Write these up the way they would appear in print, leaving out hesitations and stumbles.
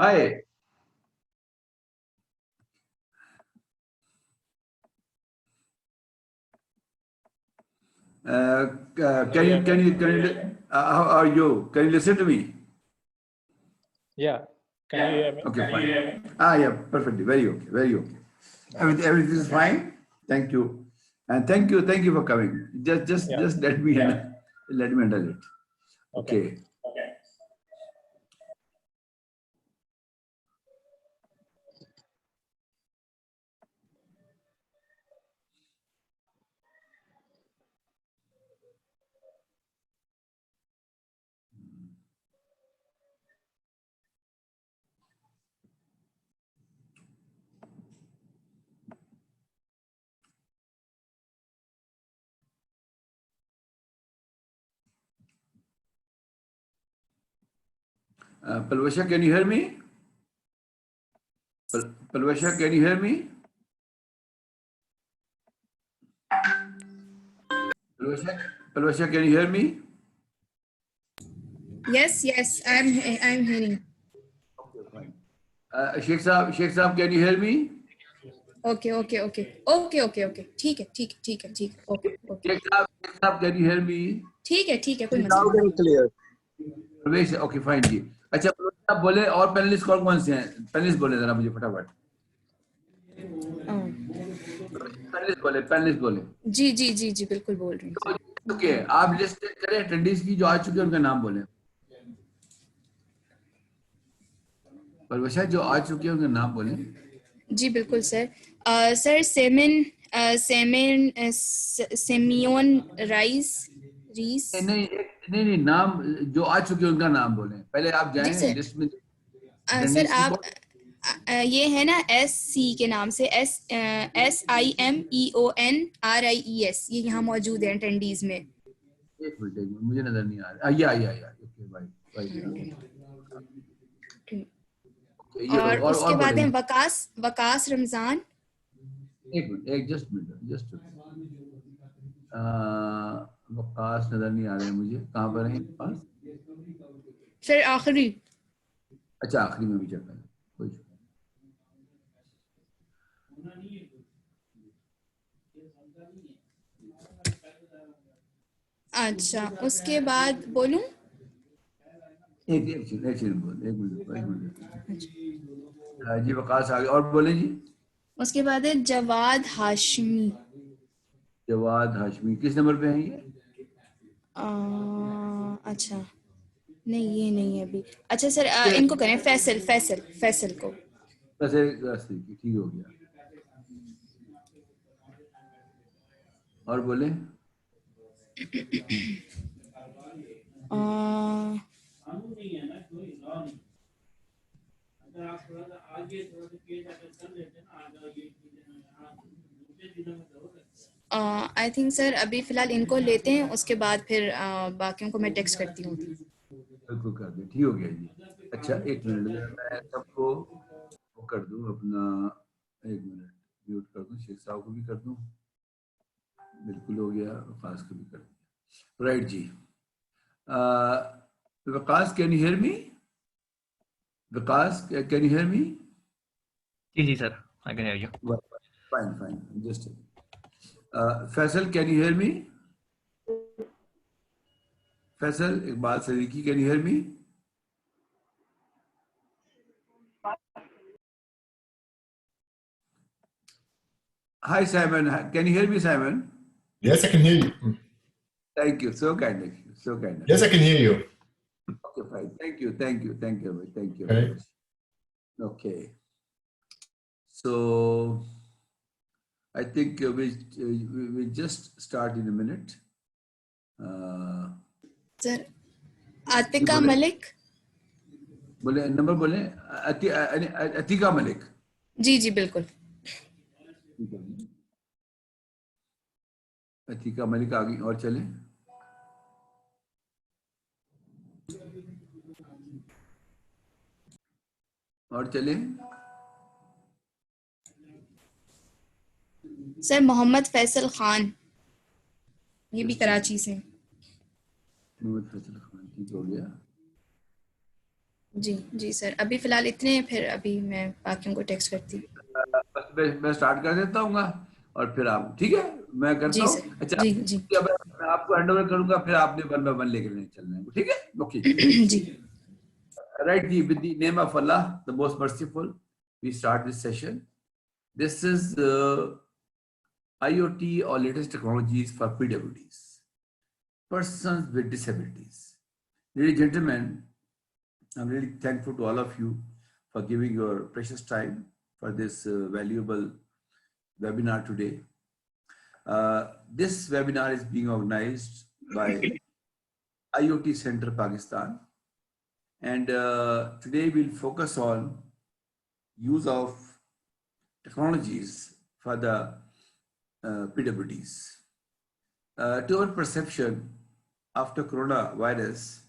Hi. How are you? Can you listen to me? Yeah. Can you hear me? Okay, fine. Yeah, perfectly. Very okay. Very okay. Everything is fine. Thank you, and thank you for coming. Just let me handle it. Okay. Palvasha, can you hear me? Palvasha, can you hear me? Palvasha, can you hear me? Yes, I'm hearing. Okay, fine. Sheikh Saab, can you hear me? Okay. ठीक है okay Sheikh Saab, can you hear me? ठीक है कोई मसला नहीं। Clear. प्रवेश okay fine जी। अच्छा आप बोले और पैनलिस्ट कौन कौन से हैं? पैनलिस्ट बोले जरा मुझे फटाफट। पैनलिस्ट बोले जी बिल्कुल बोल रही हूँ। ओके आप लिस्ट करें अटेंडेंस की जो आ चुके हैं उनका नाम बोले। परवशा जो आ चुके हैं उनका नाम बोले। जी बिल्कुल सर। सर सेमियोन रीस नहीं नाम जो आ चुके हैं उनका नाम बोले। पहले आप जाएं लिस्ट में। सर आप ये है ना SC के नाम से SIMEONRIES ये यहाँ मौजूद है अटेंडीज में। एक मिनट मुझे नजर नहीं आ रहा। या ओके भाई और उसके बाद है वकास रमजान। एक मिनट जस्ट वकास नजर नहीं आ रहे हैं मुझे। कहाँ पर है वकास? फिर आखिरी। अच्छा आखिरी में भी चल रहा है कोई। अच्छा उसके बाद बोलूं? एक मिनट जी वकास आ गए और बोले जी। उसके बाद है जवाद हाशमी। किस नंबर पे हैं ये? अच्छा नहीं ये नहीं है अभी। अच्छा सर इनको करें फैसल को। ठीक हो गया। और बोले आई थिंक सर अभी फिलहाल इनको लेते हैं उसके बाद फिर बाकियों को मैं टेक्स्ट करती हूँ। बिल्कुल कर दे। ठीक हो गया जी। अच्छा एक मिनट मैं सबको वो कर दूं अपना। एक मिनट म्यूट कर दूं। शेख साहब को भी कर दूं। बिल्कुल हो गया। वकास को भी कर दिया। राइट जी। Waqas can you hear me? Waqas can you hear me? जी sir I can hear you. Fine just Faisal can you hear me? Faisal Iqbal Siddiqui can you hear me? Hi Simon, can you hear me Simon? Yes, I can hear you. Thank you, so kind of you, Yes, I can hear you. Okay, fine. Thank you. Okay. Okay. So I think we just start in a minute. Sir Atika Malik. बोले number बोले। अतीका मलिक। जी बिल्कुल। अतीका मलिक आ गई। और चले sir Mohammad Faisal Khan ये भी कराची से। मोहम्मद फैसल खान ठीक हो गया। जी सर, अभी फिलहाल इतने हैं, फिर अभी मैं बाकियों को टेक्स्ट करती हूँ। बस मैं स्टार्ट कर देता हूँ और फिर आप, ठीक है, मैं करता जी हूँ। सर, अच्छा, जी अब मैं आपको हैंड ओवर करूंगा, फिर आपने 1 by 1 लेकर चलना है, ठीक है? ओके जी राइट जी, with the name of Allah the most merciful, we start this session. This is IoT or latest technologies for PWDs, persons with disabilities. Ladies and gentlemen, I'm really thankful to all of you for giving your precious time for this valuable webinar today. This webinar is being organized by IoT Center Pakistan, and today we'll focus on use of technologies for the PWDs. To our perception, after coronavirus,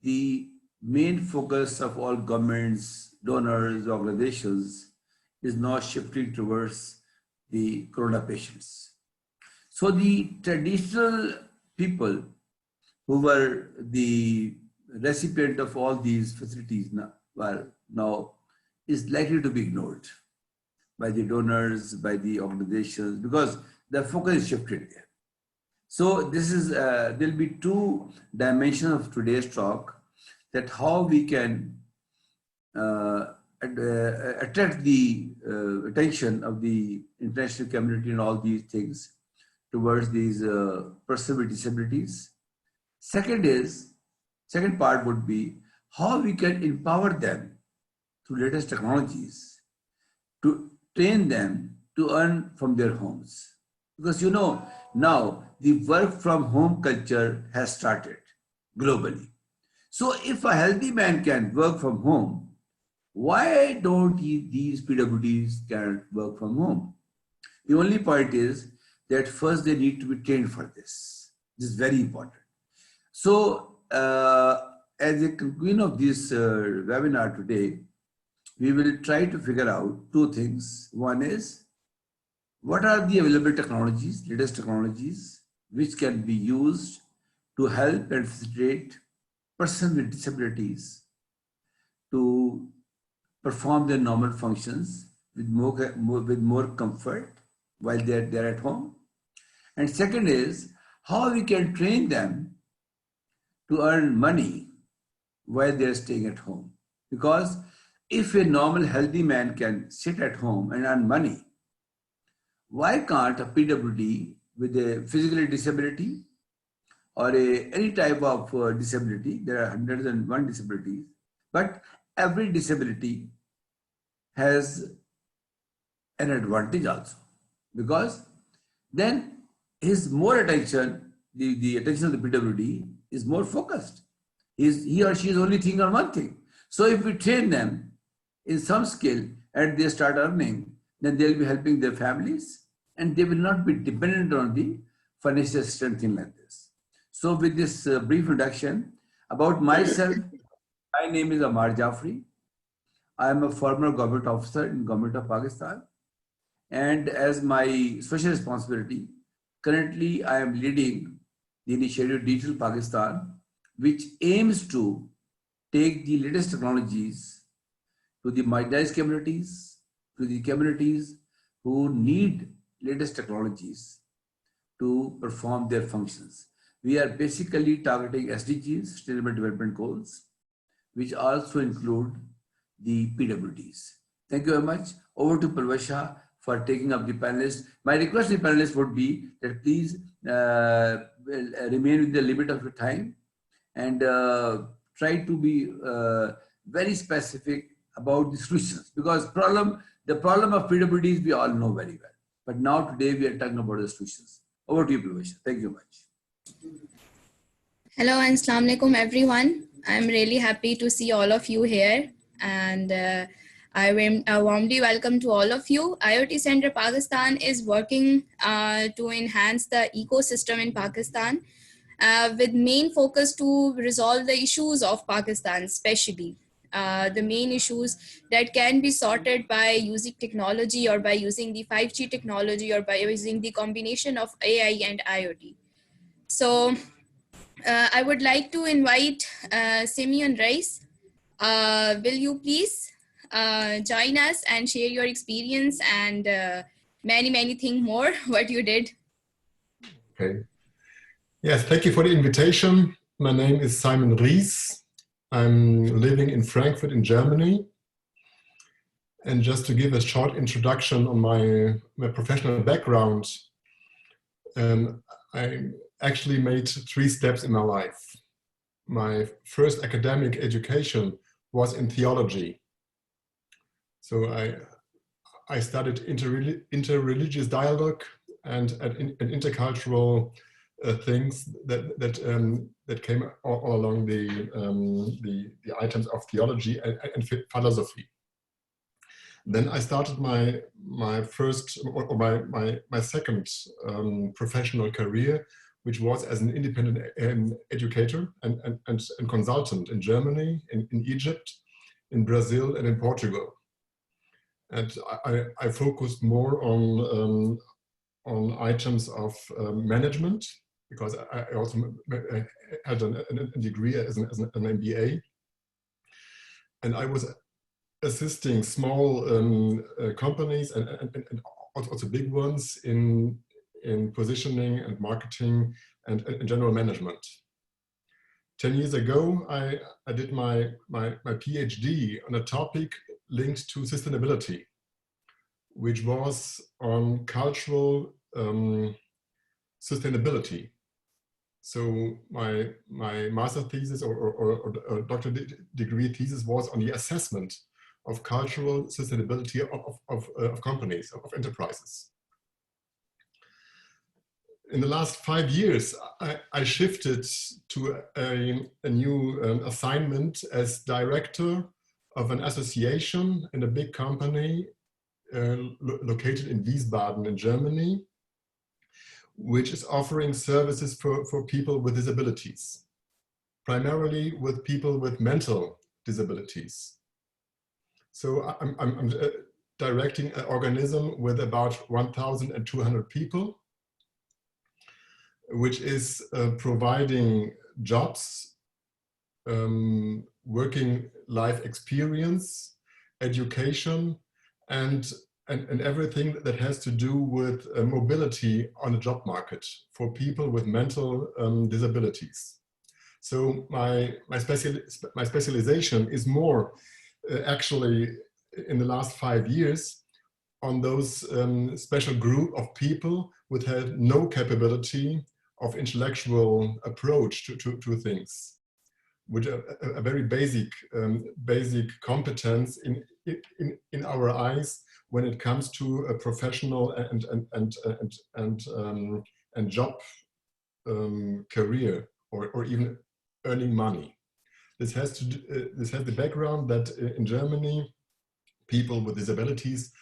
the main focus of all governments, donors, organizations is now shifting towards the corona patients. So the traditional people who were the recipient of all these facilities now is likely to be ignored by the donors, by the organizations, because the focus is shifted there. So this is, there'll be 2 dimensions of today's talk, that how we can attract the attention of the international community and all these things towards these persons with disabilities. Second part would be how we can empower them through latest technologies to train them to earn from their homes. Because now the work from home culture has started globally. So if a healthy man can work from home, why don't these PWDs can work from home? The only point is that first they need to be trained for this. This is very important. So as a conclusion of this webinar today, we will try to figure out 2 things. One is, what are the available technologies, latest technologies, which can be used to help and facilitate persons with disabilities to perform their normal functions with more comfort while they're at home. And second is, how we can train them to earn money while they're staying at home. Because if a normal healthy man can sit at home and earn money, why can't a PWD with a physical disability or any type of disability? There are 101 disabilities, but every disability has an advantage also, because then his more attention, the attention of the PWD is more focused. He or she is only thinking on one thing. So if we train them in some skill and they start earning, then they'll be helping their families and they will not be dependent on the financial assistance, thing like this. So with this brief introduction about myself, my name is Amar Jafri. I am a former government officer in Government of Pakistan. And as my special responsibility, currently I am leading the initiative Digital Pakistan, which aims to take the latest technologies to the marginalized communities, to the communities who need latest technologies to perform their functions. We are basically targeting SDGs, Sustainable Development Goals, which also include the PWDs. Thank you very much. Over to Parvasha for taking up the panelists. My request to the panelists would be that please remain with the limit of your time and try to be very specific about the solutions, because the problem of PWDs we all know very well. But now today we are talking about the solutions. Over to you, Parvasha. Thank you much. Hello and Assalamu alaikum everyone. I'm really happy to see all of you here, and I warmly welcome to all of you. IoT Center Pakistan is working to enhance the ecosystem in Pakistan with main focus to resolve the issues of Pakistan, especially the main issues that can be sorted by using technology or by using the 5G technology or by using the combination of AI and IoT. So I would like to invite Simeon Rice will you please join us and share your experience and many things more what you did? Okay. Yes, thank you for the invitation. My name is Simon Ries. I'm living in Frankfurt in Germany. And just to give a short introduction on my professional background, I actually made 3 steps in my life. My first academic education was in theology. So I studied interreligious dialogue and intercultural things that came all along the items of theology and philosophy. Then I started my first or my second professional career, which was as an independent educator and consultant in Germany, in Egypt, in Brazil, and in Portugal. And I focused more on items of management, because I also had a degree as an MBA, and I was assisting small companies and also big ones in positioning and marketing and general management. 10 years ago, I did my PhD on a topic linked to sustainability, which was on cultural sustainability. So my master thesis or doctorate degree thesis was on the assessment of cultural sustainability of companies, of enterprises. In the last 5 years, I shifted to a new assignment as director of an association in a big company located in Wiesbaden in Germany, which is offering services for people with disabilities, primarily with people with mental disabilities. So I'm directing an organism with about 1,200 people, which is providing jobs, working life experience, education, and everything that has to do with mobility on the job market for people with mental disabilities. So my specialization is more actually in the last 5 years on those special group of people who had no capability of intellectual approach to things, which are a very basic competence in our eyes when it comes to a professional and job career or even earning money. This has the background that in Germany, people with disabilities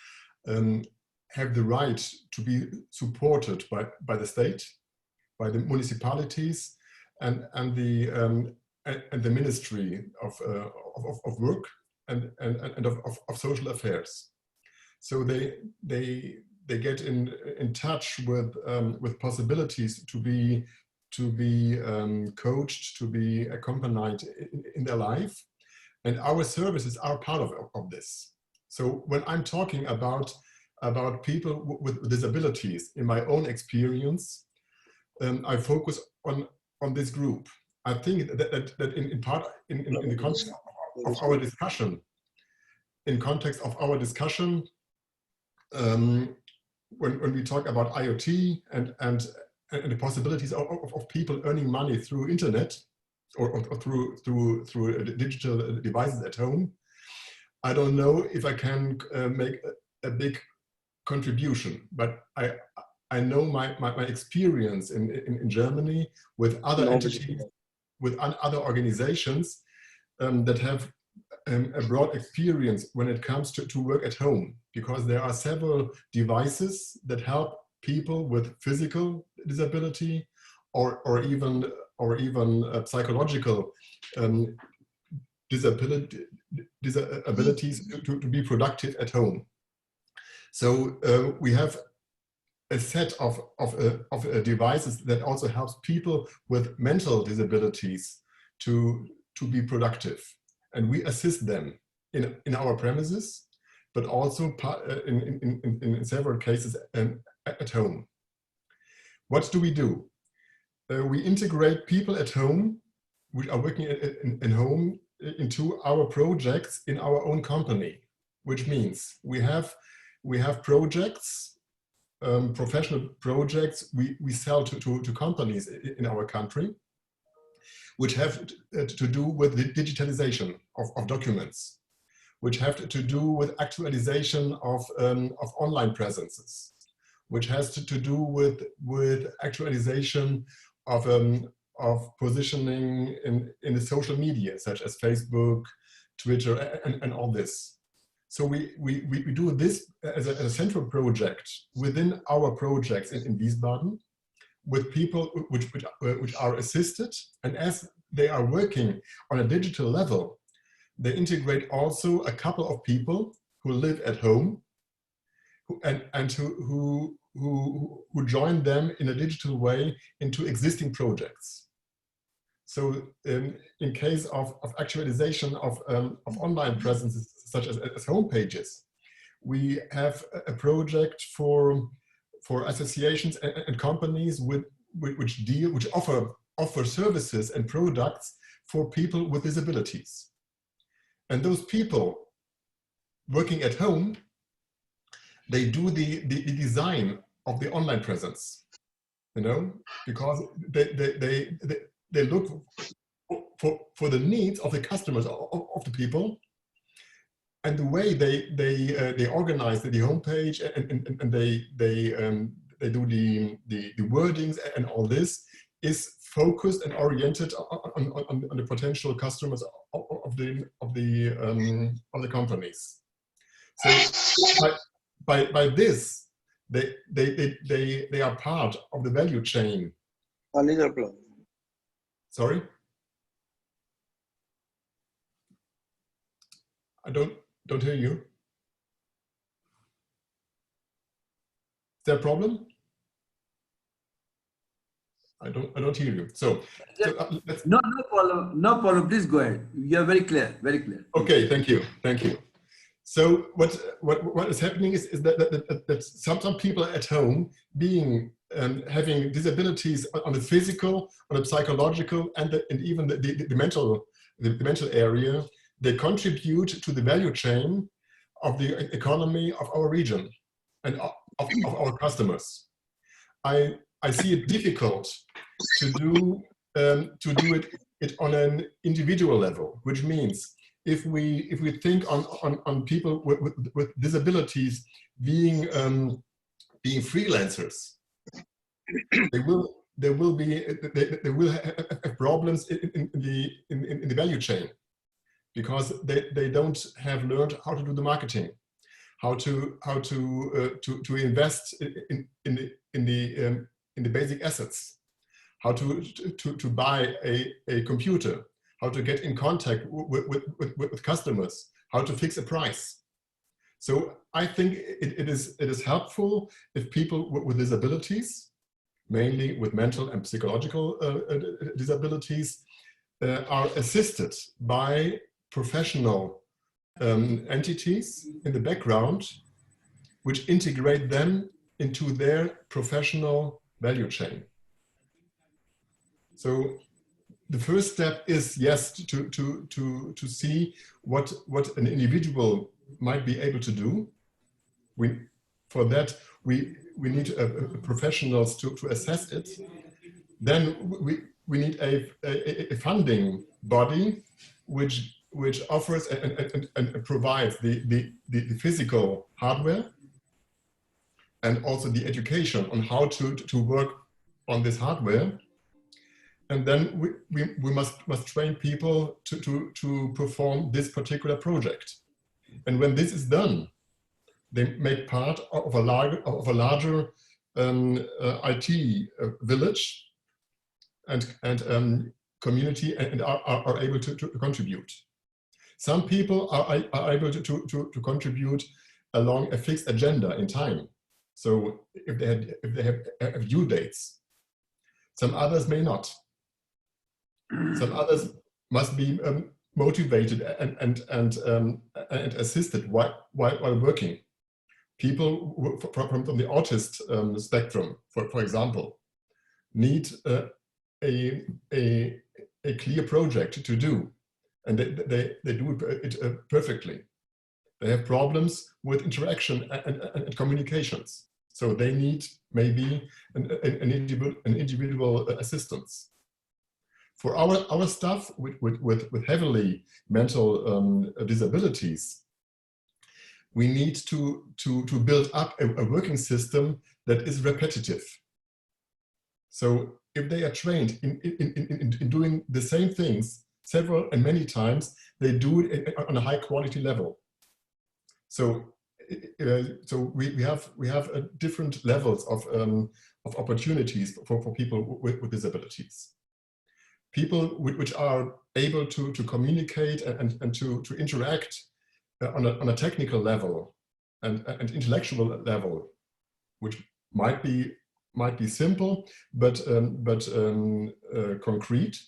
have the right to be supported by the state, by the municipalities, and the Ministry of Work and of Social Affairs. So they get in touch with possibilities to be coached, to be accompanied in their life, and our services are part of this. So when I'm talking about people with disabilities, in my own experience, I focus on this group. I think that in the context of our discussion, when we talk about IoT and the possibilities of people earning money through internet or through digital devices at home, I don't know if I can make a big contribution, but I know my experience in Germany with other entities, with other organizations that have a broad experience when it comes to work at home, because there are several devices that help people with physical disability or even psychological disabilities to be productive at home. So we have a set of devices that also helps people with mental disabilities to be productive. and we assist them in our premises, but also in several cases at home. What do? We integrate people at home, which are working in home, into our projects in our own company, which means we have projects, professional projects we sell to companies in our country, which have to do with the digitalization of documents, which have to do with actualization of online presences, which has to do with actualization of positioning in the social media, such as Facebook, Twitter, and all this. So we do this as a central project within our projects in Wiesbaden, with people which are assisted, and as they are working on a digital level, they integrate also a couple of people who live at home and who join them in a digital way into existing projects. So in case of actualization of online presences such as home pages, we have a project for associations and companies which offer services and products for people with disabilities. And those people working at home, they do the design of the online presence, because they look for the needs of the customers, of the people, and the way they organize the homepage and they do the wordings and all this is focused and oriented on the potential customers of the companies. So by this, they are part of the value chain. Sorry? I don't hear you. Is there a problem? I don't hear you. So let's... No problem. Please go ahead. You are very clear, very clear. Okay, thank you. So what is happening is that some people at home having disabilities on the physical, on the psychological, and even the mental area, they contribute to the value chain of the economy of our region and of our customers. I see it difficult to do it on an individual level, which means if we think on people with disabilities being freelancers, they will have problems in the value chain, because they don't have learned how to do the marketing, how to invest in the basic assets, how to buy a computer, how to get in contact with customers, how to fix a price. So I think it is helpful if people with disabilities, mainly with mental and psychological disabilities, are assisted by professional entities in the background, which integrate them into their professional value chain. So the first step is, yes, to see what an individual might be able to do. For that we need professionals to assess it. Then we need a funding body which offers and provides the physical hardware and also the education on how to work on this hardware. And then we must train people to perform this particular project. And when this is done, they make part of a larger IT village and community, and are able to contribute. Some people are able to contribute along a fixed agenda in time. So if they have due dates, some others may not. Some others must be motivated and assisted while working. People from the autist spectrum, for example, need a clear project to do, and they do it perfectly. They have problems with interaction and communications, so they need maybe an individual assistance. For our staff with heavily mental disabilities, we need to build up a working system that is repetitive. So if they are trained in doing the same things several and many times, they do it on a high quality level. So we have different levels of opportunities for people with disabilities. People which are able to communicate and to interact on a technical level and intellectual level, which might be simple but concrete.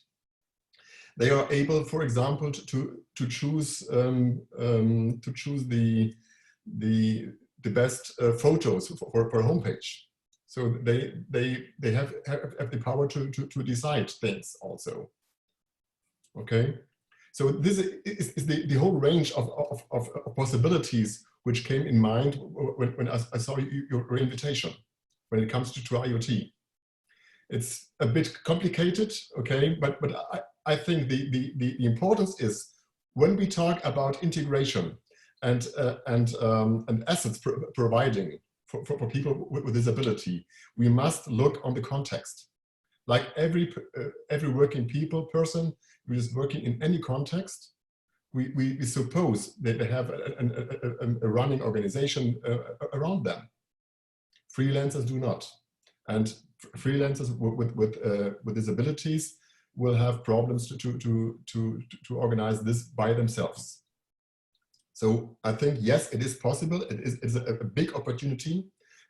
They are able, for example, to choose the best photos for a homepage. So they have the power to decide things also. Okay, so this is the whole range of possibilities which came in mind when I saw your invitation when it comes to IoT. It's a bit complicated, okay, but I think the importance is when we talk about integration and assets providing for people with disability, we must look on the context. Like every working person who is working in any context, we suppose that they have a running organization around them. Freelancers do not, and freelancers with disabilities will have problems to organize this by themselves. So I think, yes, it is possible. It's a big opportunity.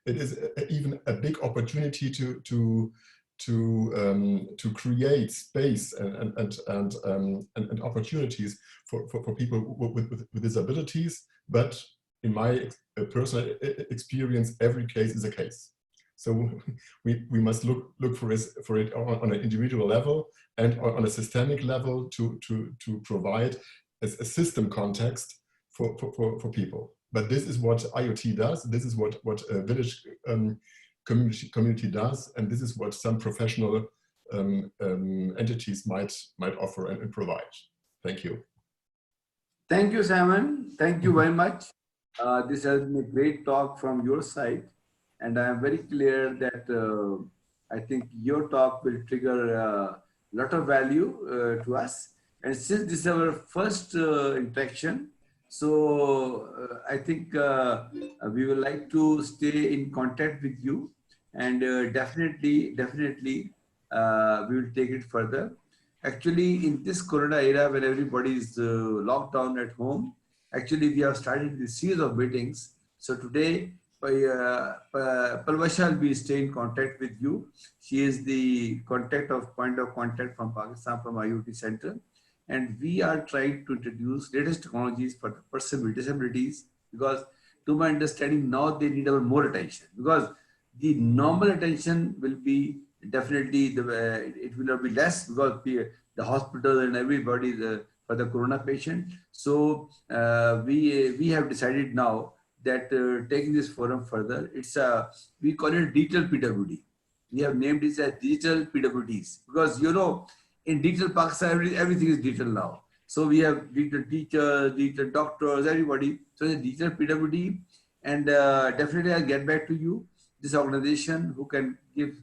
It is even a big opportunity to create space and opportunities for people with disabilities. But in my personal experience, every case is a case. So we must look for it on an individual level and on a systemic level to provide a system context for people. But this is what IoT does. This is what a village community does, and this is what some professional entities might offer and provide. Thank you. Thank you, Simon. Thank you very much. This has been a great talk from your side, and I am very clear that I think your talk will trigger a lot of value to us. And since this is our first interaction, so I think we would like to stay in contact with you, and definitely we will take it further. Actually, in this Corona era, when everybody is locked down at home, actually we have started this series of meetings. So today, Palvasha will be staying in contact with you. She is the point of contact from Pakistan, from IoT Center. And we are trying to introduce latest technologies for the person with disabilities, because to my understanding, now they need our more attention, because the normal attention will be definitely, it will not be less, because the hospital and everybody for the Corona patient. So we have decided now that taking this forum further, we call it digital PWD. We have named it as digital PWDs, because in digital Pakistan, everything is digital now. So we have digital teachers, digital doctors, everybody. So the digital PWD, and definitely I'll get back to you. This organization who can give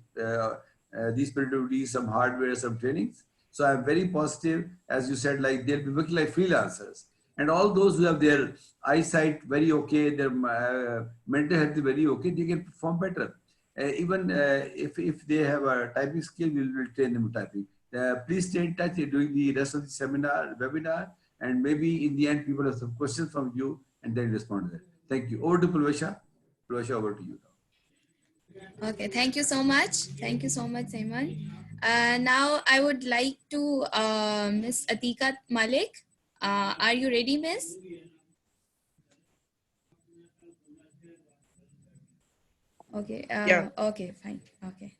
these PWDs some hardware, some trainings. So I'm very positive, as you said, like they'll be working like freelancers. And all those who have their eyesight very okay, their mental health is very okay, they can perform better. Even if they have a typing skill, we will train them typing. Please stay in touch during the rest of the webinar, and maybe in the end, people have some questions from you and then respond to that. Thank you. Over to Pulvesha. Pulvesha, over to you now. Okay, thank you so much. Thank you so much, Simon. Now I would like to Ms. Atika Malik. Are you ready, miss? Okay. Yeah. Okay, fine. Okay.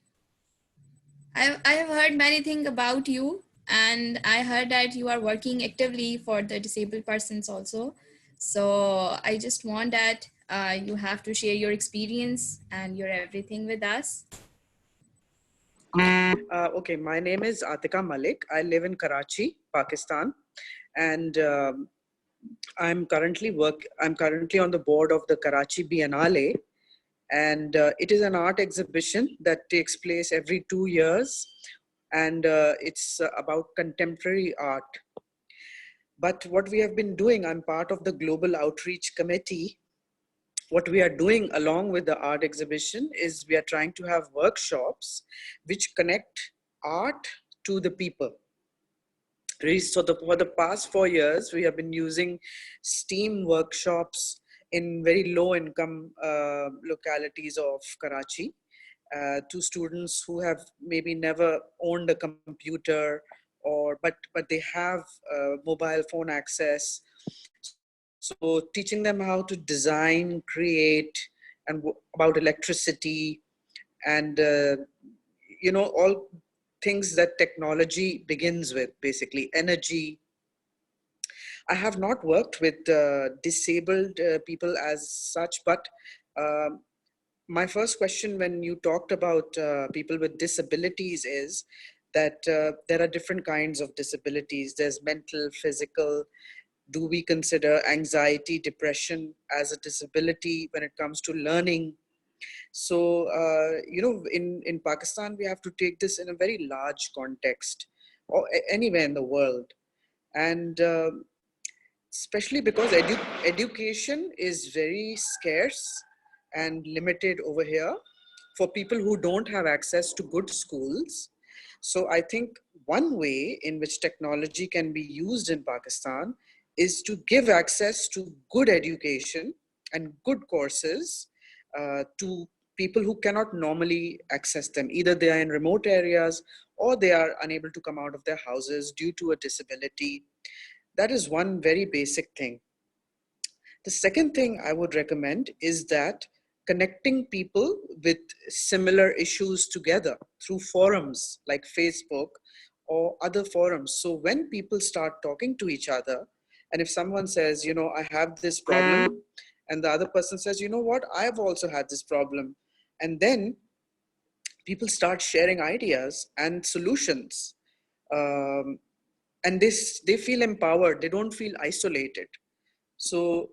I have heard many things about you, and I heard that you are working actively for the disabled persons also. So I just want that you have to share your experience and your everything with us. Okay, my name is Atika Malik. I live in Karachi, Pakistan, and I'm currently on the board of the Karachi Biennale, and it is an art exhibition that takes place every 2 years, and it's about contemporary art. But what we have been doing, I'm part of the Global Outreach Committee. What we are doing along with the art exhibition is we are trying to have workshops which connect art to the people. So for the past 4 years, we have been using STEAM workshops in very low income localities of Karachi to students who have maybe never owned a computer, or but they have mobile phone access. So teaching them how to design, create, and about electricity, and all things that technology begins with, basically energy. I have not worked with disabled people as such, but my first question when you talked about people with disabilities is that there are different kinds of disabilities. There's mental, physical. Do we consider anxiety, depression as a disability when it comes to learning? So, in Pakistan, we have to take this in a very large context, or anywhere in the world. And especially because education is very scarce and limited over here for people who don't have access to good schools. So I think one way in which technology can be used in Pakistan is to give access to good education and good courses to people who cannot normally access them. Either they are in remote areas or they are unable to come out of their houses due to a disability. That is one very basic thing. The second thing I would recommend is that connecting people with similar issues together through forums like Facebook or other forums. So when people start talking to each other, and if someone says, I have this problem, and the other person says, you know what, I've also had this problem. And then people start sharing ideas and solutions. And they feel empowered. They don't feel isolated. So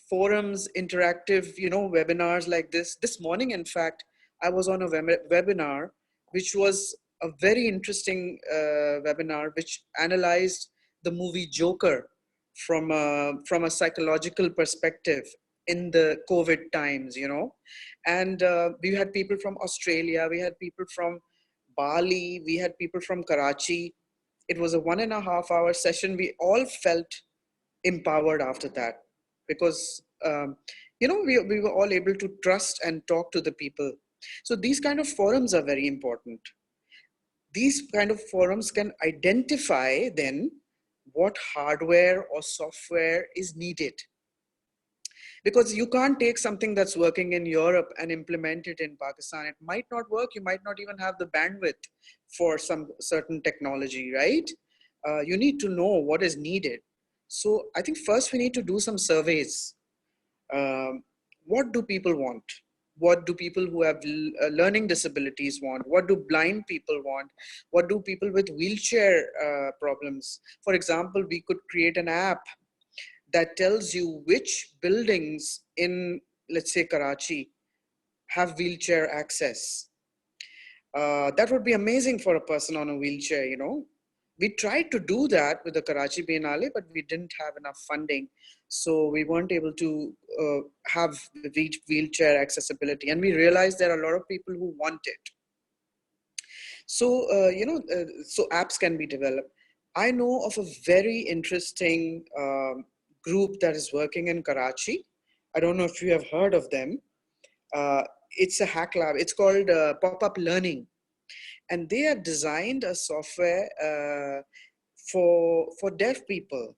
forums, interactive, webinars like this morning, in fact, I was on a webinar, which was a very interesting webinar, which analyzed the movie Joker from a psychological perspective in the COVID times, and we had people from Australia, we had people from Bali, we had people from Karachi. It was a 1.5-hour session. We all felt empowered after that, because we were all able to trust and talk to the people. So these kind of forums are very important. These kind of forums can identify then what hardware or software is needed, because you can't take something that's working in Europe and implement it in Pakistan. It might not work. You might not even have the bandwidth for some certain technology, right? You need to know what is needed. So I think first we need to do some surveys. What do people want? What do people who have learning disabilities want? What do blind people want? What do people with wheelchair problems? For example, we could create an app that tells you which buildings in, let's say, Karachi have wheelchair access. That would be amazing for a person on a wheelchair, We tried to do that with the Karachi Biennale, but we didn't have enough funding. So we weren't able to have wheelchair accessibility. And we realized there are a lot of people who want it. So, so apps can be developed. I know of a very interesting group that is working in Karachi. I don't know if you have heard of them. It's a hack lab. It's called Pop-Up Learning. And they have designed a software for deaf people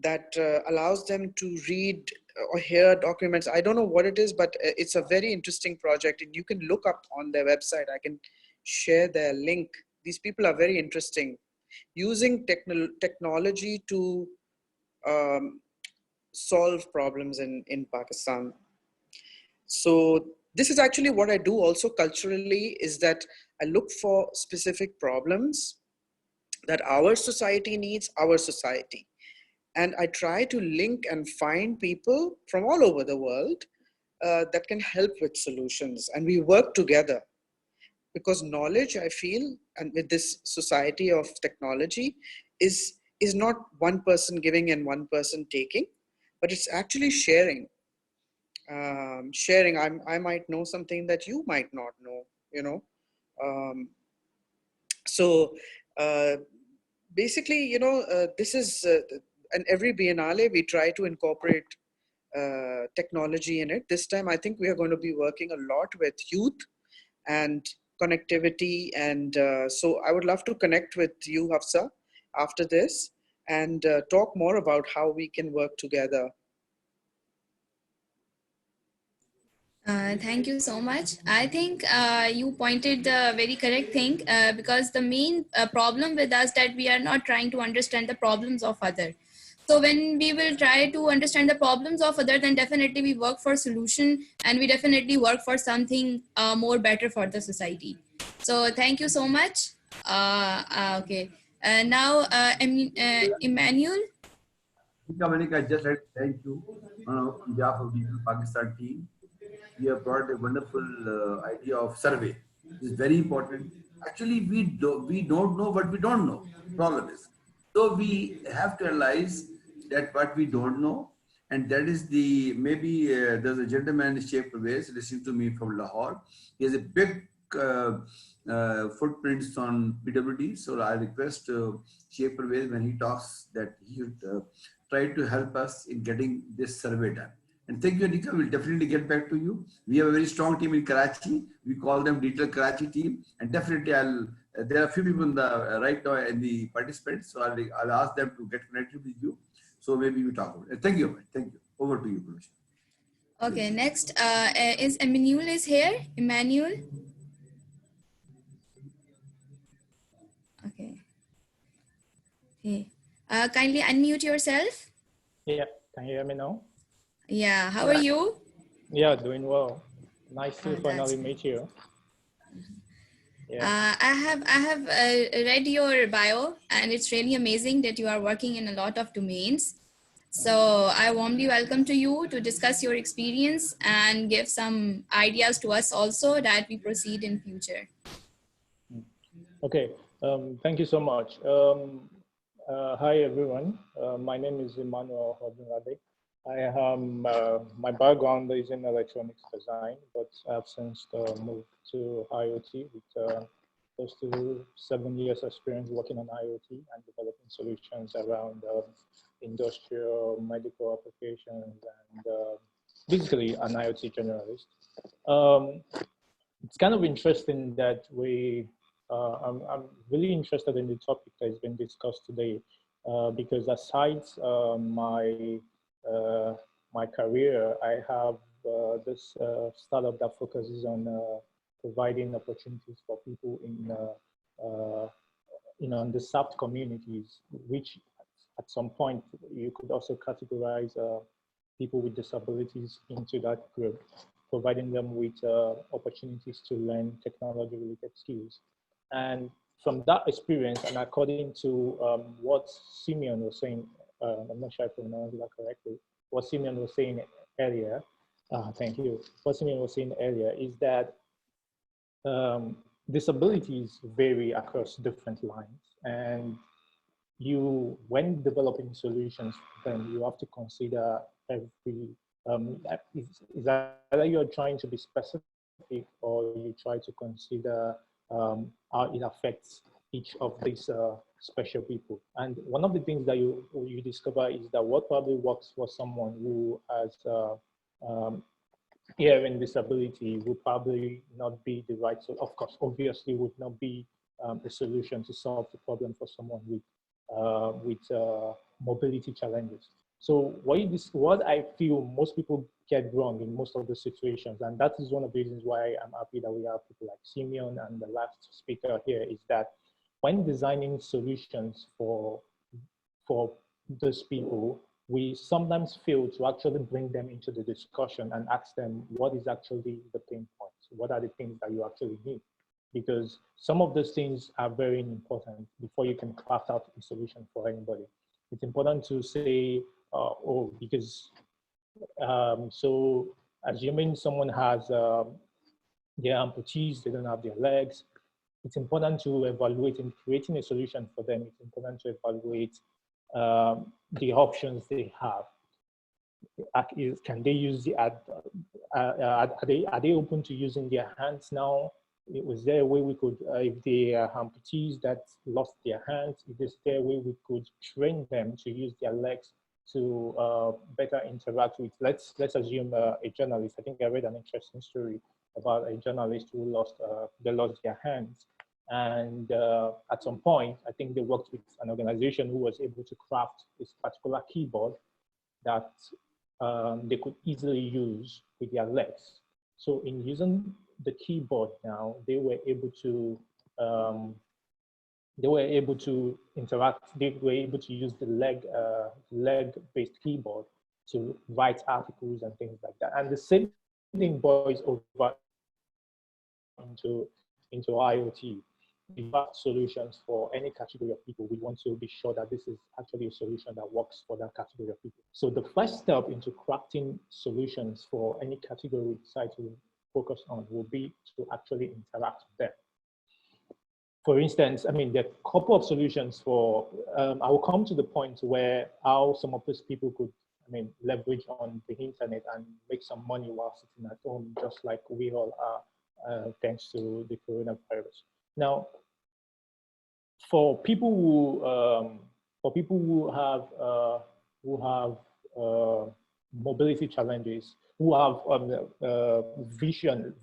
that allows them to read or hear documents. I don't know what it is, but it's a very interesting project, and you can look up on their website. I can share their link. These people are very interesting, using technology to solve problems in Pakistan. So this is actually what I do also culturally, is that I look for specific problems that our society needs, our society. And I try to link and find people from all over the world that can help with solutions. And we work together, because knowledge, I feel, and with this society of technology, is not one person giving and one person taking, but it's actually sharing. Sharing, I might know something that you might not know, you know. So basically, you know, this is, and every Biennale, we try to incorporate technology in it. This time, I think we are going to be working a lot with youth and connectivity. And so I would love to connect with you, Hafsa, after this, and talk more about how we can work together. Thank you so much. I think you pointed the very correct thing, because the main problem with us that we are not trying to understand the problems of other. So when we will try to understand the problems of other, then definitely we work for solution, and we definitely work for something more better for the society. So thank you so much. Okay. Now, Emmanuel. Monica, I just like to thank you on behalf of the Pakistan team. You have brought a wonderful idea of survey. It's very important. Actually, we don't know what we don't know. Problem is, so we have to realize that what we don't know, and that is the maybe there's a gentleman Sheikh Pervez listening to me from Lahore. He has a big footprints on PWD. So I request Sheikh Pervez, when he talks, that he should try to help us in getting this survey done. And thank you, Anika. We'll definitely get back to you. We have a very strong team in Karachi. We call them Digital Karachi team. And definitely, there are a few people in the right now in the participants. So I'll ask them to get connected with you. So maybe we talk about it. Thank you. Thank you. Over to you, Pulush. Okay, next is Emmanuel is here. Emmanuel. Okay. Hey, kindly unmute yourself. Yeah, can you hear me now? Yeah, how are you? Yeah, doing well. Nice to Oh, finally that's meet you. Yeah. I have read your bio, and it's really amazing that you are working in a lot of domains. So I warmly welcome to you to discuss your experience and give some ideas to us also that we proceed in future. Okay, thank you so much. Hi everyone, my name is Emmanuel Hodunade. I am, my background is in electronics design, but I've since moved to IoT with close to 7 years experience working on IoT and developing solutions around industrial, medical applications, and basically an IoT generalist. It's kind of interesting that I'm really interested in the topic that has been discussed today, because aside my career, I have this startup that focuses on providing opportunities for people in underserved communities, which at some point you could also categorize people with disabilities into that group, providing them with opportunities to learn technology-related skills. And from that experience, and according to what Simeon was saying, I'm not sure if I pronounced that correctly, what Simeon was saying earlier, thank you. What Simeon was saying earlier is that disabilities vary across different lines, and when developing solutions, then you have to consider every, is either you're trying to be specific or you try to consider how it affects each of these special people. And one of the things that you discover is that what probably works for someone who has hearing disability will probably not be the right, so of course, obviously would not be a solution to solve the problem for someone with with mobility challenges. So what I feel most people get wrong in most of the situations, and that is one of the reasons why I'm happy that we have people like Simeon and the last speaker here, is that when designing solutions for those people, we sometimes fail to actually bring them into the discussion and ask them what is actually the pain points, what are the things that you actually need, because some of those things are very important before you can craft out a solution for anybody. It's important to say, because so assuming someone has their amputees, they don't have their legs, it's important to evaluate in creating a solution for them. It's important to evaluate the options they have. Can they use are they open to using their hands now? Was there a way we could, if they are amputees that lost their hands, is there a way we could train them to use their legs to better interact with, let's assume a journalist. I think I read an interesting story about a journalist who lost their hands. And at some point, I think they worked with an organization who was able to craft this particular keyboard that they could easily use with their legs. So in using the keyboard now, they were able to interact. They were able to use the leg-based keyboard to write articles and things like that. And the same thing boils over into IoT. Develop solutions for any category of people. We want to be sure that this is actually a solution that works for that category of people. So the first step into crafting solutions for any category we decide to focus on will be to actually interact with them. For instance, I mean, there are a couple of solutions for, I will come to the point where how some of these people could, I mean, leverage on the internet and make some money while sitting at home, just like we all are, thanks to the coronavirus. Now, for people who have mobility challenges, who have vision,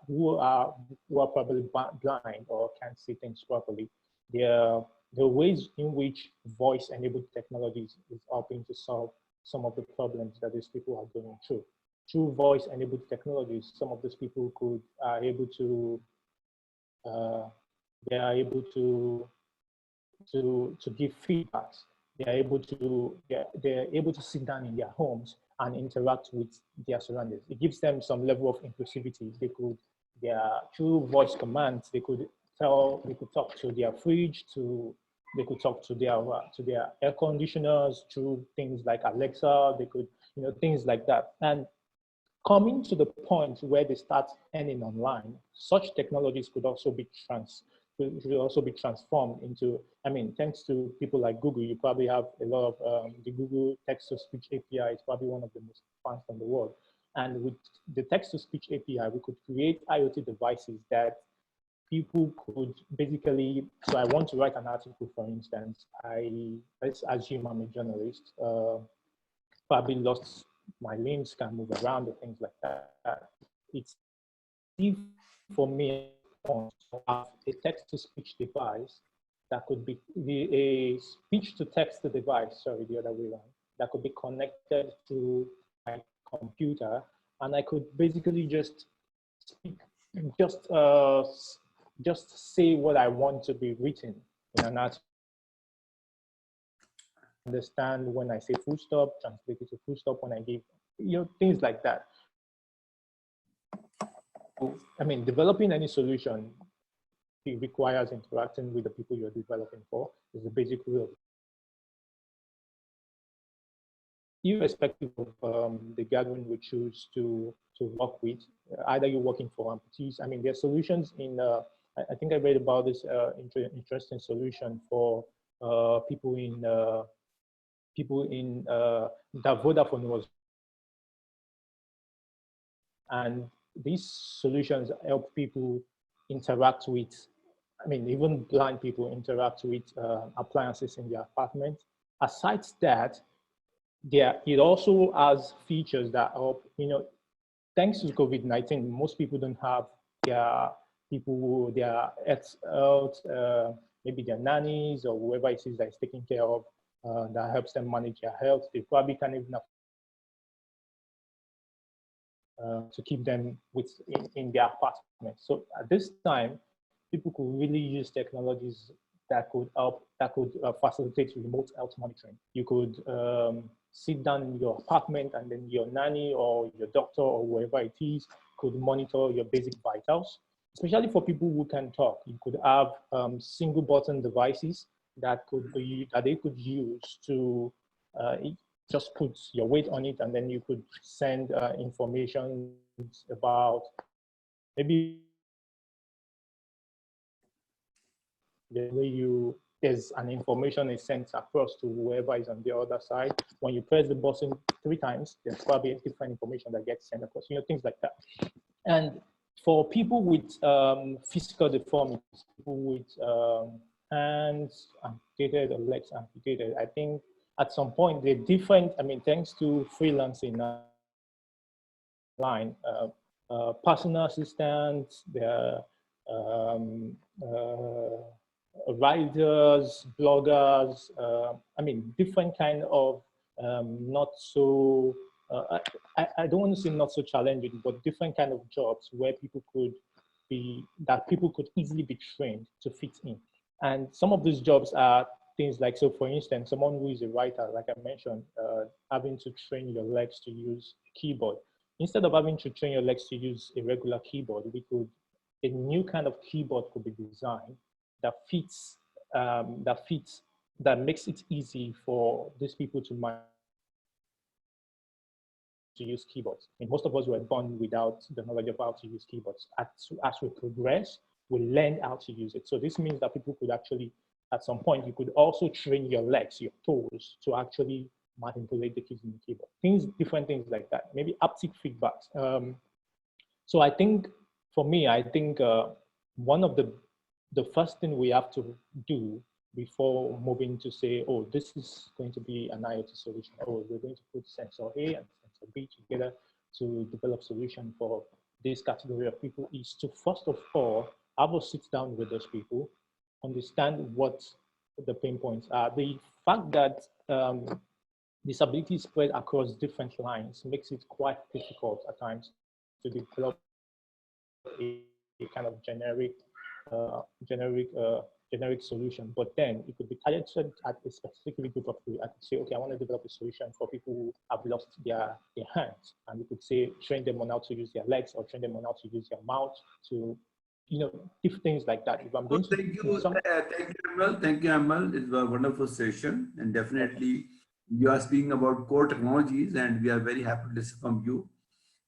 who are probably blind or can't see things properly, the ways in which voice-enabled technologies is helping to solve some of the problems that these people are going through. Through voice-enabled technologies, some of these people are able to give feedbacks. They're able to sit down in their homes and interact with their surroundings. It gives them some level of inclusivity. Through voice commands, they could talk to their fridge, they could talk to their air conditioners through things like Alexa. They could, things like that. And coming to the point where they start earning online, such technologies could also be transformed into, I mean, thanks to people like Google, you probably have a lot of the Google text-to-speech API is probably one of the most advanced in the world. And with the text-to-speech API, we could create IoT devices that people could basically, so I want to write an article, for instance, let's assume I'm a journalist, probably lost my limbs, can move around and things like that. It's easy for me to have a text-to-speech device that could be a speech-to-text device, sorry, the other way around, that could be connected to my computer, and I could basically just speak, just say what I want to be written in an article. Understand when I say full stop, translate it to full stop when I give, things like that. I mean, developing any solution, it requires interacting with the people you're developing for, is the basic rule. Irrespective of the gathering we choose to work with, either you're working for amputees. I mean, there are solutions in, I think I read about this interesting solution for people in that Vodafone was. And these solutions help people interact with, I mean, even blind people interact with appliances in their apartment. Aside that, it also has features that help, thanks to COVID-19, most people don't have their health maybe their nannies or whoever it is that is taking care of, that helps them manage their health. They probably can't even to keep them in their apartment. So at this time, people could really use technologies that could help, that could facilitate remote health monitoring. You could sit down in your apartment and then your nanny or your doctor or whoever it is could monitor your basic vitals, especially for people who can talk. You could have single button devices that they could use to just put your weight on it, and then you could send information about maybe the way there's an information is sent across to whoever is on the other side. When you press the button 3 times, there's probably different information that gets sent across, things like that. And for people with physical deformities, people with hands amputated or legs amputated, I think at some point they're different. I mean, thanks to freelancing line, personal assistants, writers, bloggers, I mean, different kind of not so, I don't want to say not so challenging, but different kind of jobs where people could easily be trained to fit in. And some of these jobs are things like, so for instance, someone who is a writer, like I mentioned, having to train your legs to use keyboard. Instead of having to train your legs to use a regular keyboard, a new kind of keyboard could be designed that makes it easy for these people to use keyboards. I mean, most of us were born without the knowledge of how to use keyboards. As we progress, we learn how to use it. So this means that people could actually, at some point, you could also train your legs, your toes, to actually manipulate the keys in the keyboard. Different things like that. Maybe haptic feedbacks. So I think, for me, one of the first thing we have to do before moving to say, oh, this is going to be an IoT solution, or we're going to put sensor A and sensor B together to develop solution for this category of people, is to first of all have a sit down with those people, understand what the pain points are. The fact that disability is spread across different lines makes it quite difficult at times to develop a kind of generic solution, but then it could be targeted at a specific group of people. I could say, okay, I want to develop a solution for people who have lost their hands, and we could say train them on how to use their legs, or train them on how to use their mouth, to different things like that. If I'm going to thank you, Amal. Thank you, Amal. It's a wonderful session, and definitely you are speaking about core technologies, and we are very happy to listen from you.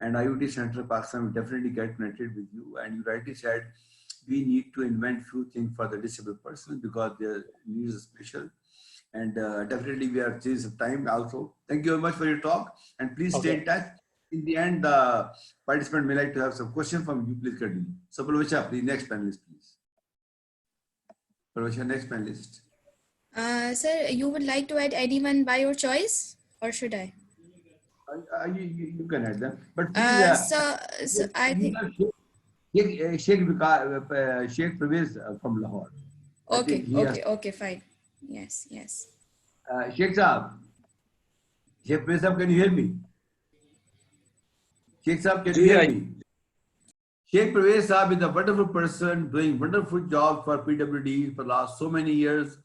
And IoT Center Pakistan will definitely get connected with you. And you rightly said we need to invent few things for the disabled person because their needs are special. And definitely we are changing some time also. Thank you very much for your talk, and please stay in touch. In the end, the participant may like to have some question from you. Please continue. So, Palvacha, please, next panelist, please. Palvacha, next panelist. Sir, you would like to add anyone by your choice, or should I? You can add them, but please, so I think Sheikh Pervez from Lahore. Okay, fine. Yes. Sheikh Saab, Sheikh Pervez Saab, can you hear me? Sheikh Saab, can you hear me? Sheikh Pervez Saab is a wonderful person doing wonderful job for PWD for the last so many years.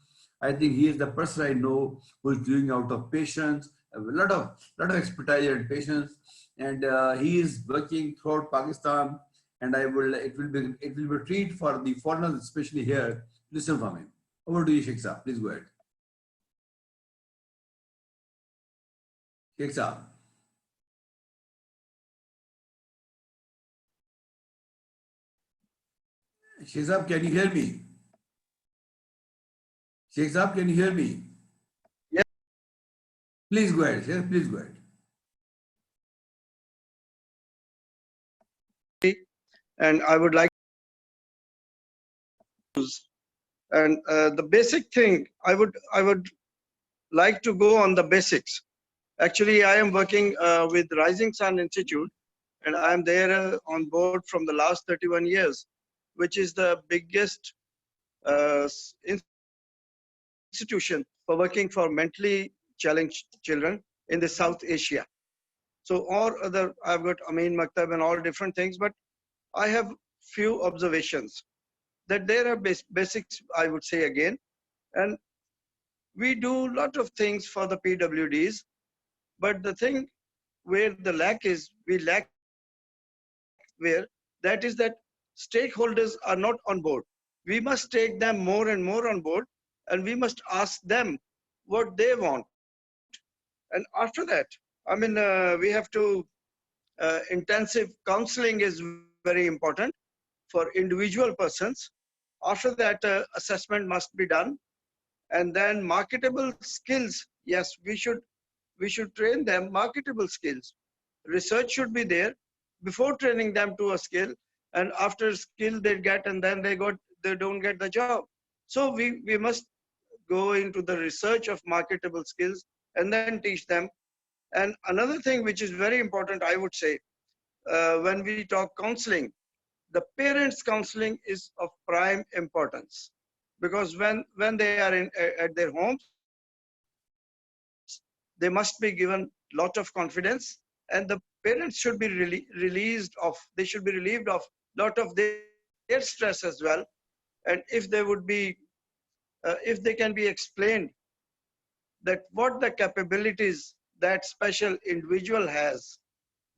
I think he is the person I know who is doing out of patience, a lot of expertise and patience, and he is working throughout Pakistan. And it will be a treat for the foreigners, especially here. Listen from him. Over to you, Sheikh Saab. Please go ahead. Sheikh Saab. Sheikh Saab, can you hear me? Sheikh Saab, can you hear me? Yes. Please go ahead. Yes, please go ahead. And I would like to use, and the basic thing I would like to go on the basics. Actually, I am working with Rising Sun Institute, and I am there on board from the last 31 years, which is the biggest institution for working for mentally challenged children in the South Asia. So, or other, I've got Amin Maktab and all different things, but I have few observations that there are basics, I would say again, and we do a lot of things for the PWDs, but the thing where the lack is, we lack where, that is that stakeholders are not on board. We must take them more and more on board, and we must ask them what they want. And after that, I mean, we have to, intensive counseling is very important for individual persons. After that, assessment must be done. And then marketable skills, yes, we should train them marketable skills. Research should be there before training them to a skill, and after skill they get, and then they don't get the job. So we must go into the research of marketable skills and then teach them. And another thing which is very important, I would say, when we talk counseling, the parents' counseling is of prime importance, because when they are at their homes, they must be given lot of confidence, and the parents should be relieved of lot of their stress as well. And if they would be, if they can be explained that what the capabilities that special individual has,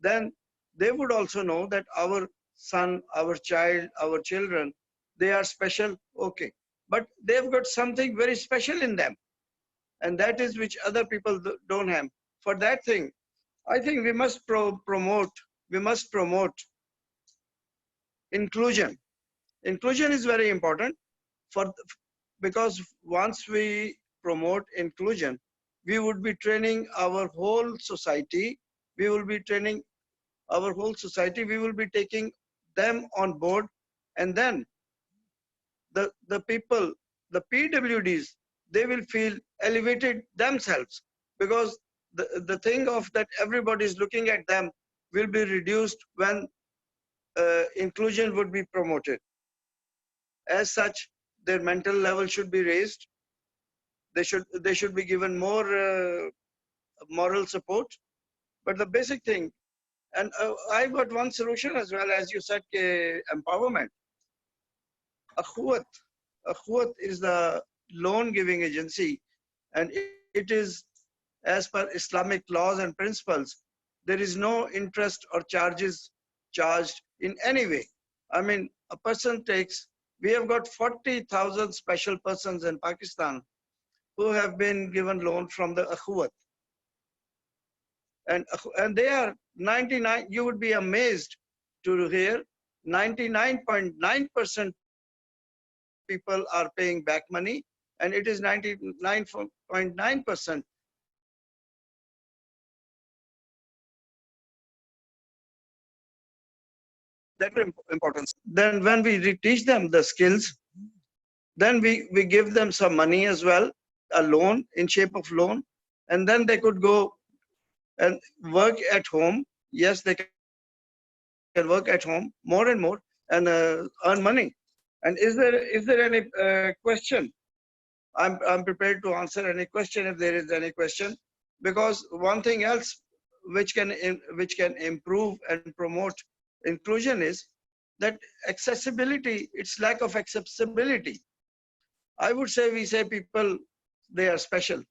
then they would also know that our son, our child, our children, they are special, okay. But they've got something very special in them, and that is which other people don't have. For that thing, I think we must promote inclusion. Inclusion is very important because once we promote inclusion, we would be training our whole society. We will be training our whole society. We will be taking them on board, and then the people, the PWDs, they will feel elevated themselves, because the thing of that everybody is looking at them will be reduced when inclusion would be promoted. As such, their mental level should be raised. They should be given more moral support. But the basic thing, and I've got one solution as well, as you said, empowerment. Akhuwat is the loan giving agency, and it is as per Islamic laws and principles. There is no interest or charges charged in any way. I mean, a person takes, we have got 40,000 special persons in Pakistan who have been given loan from the Akhuwat. And they are 99, you would be amazed to hear 99.9% people are paying back money, and it is 99.9% that importance. Then when we teach them the skills, then we give them some money as well, a loan in shape of loan, and then they could go and work at home. Yes, they can work at home more and more and earn money. And is there any question? I'm prepared to answer any question if there is any question, because one thing else which can improve and promote inclusion is that accessibility. It's lack of accessibility. I would say, we say people, they are special.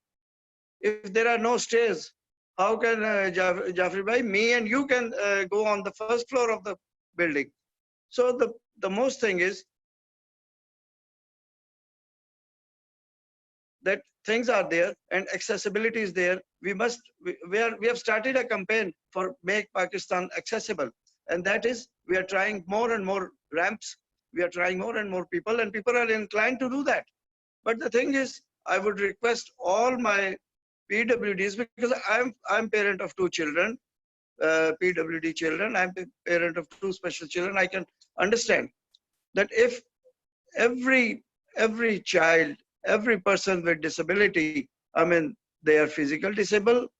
If there are no stairs, how can Jafri bhai, me and you can go on the first floor of the building? So the most thing is that things are there and accessibility is there. We have started a campaign for Make Pakistan Accessible, and that is, we are trying more and more ramps. We are trying more and more people, and people are inclined to do that. But the thing is, I would request all my PWDs, because I'm parent of 2 children, PWD children. I'm parent of 2 special children. I can understand that if every child, every person with disability, I mean, they are physical disabled,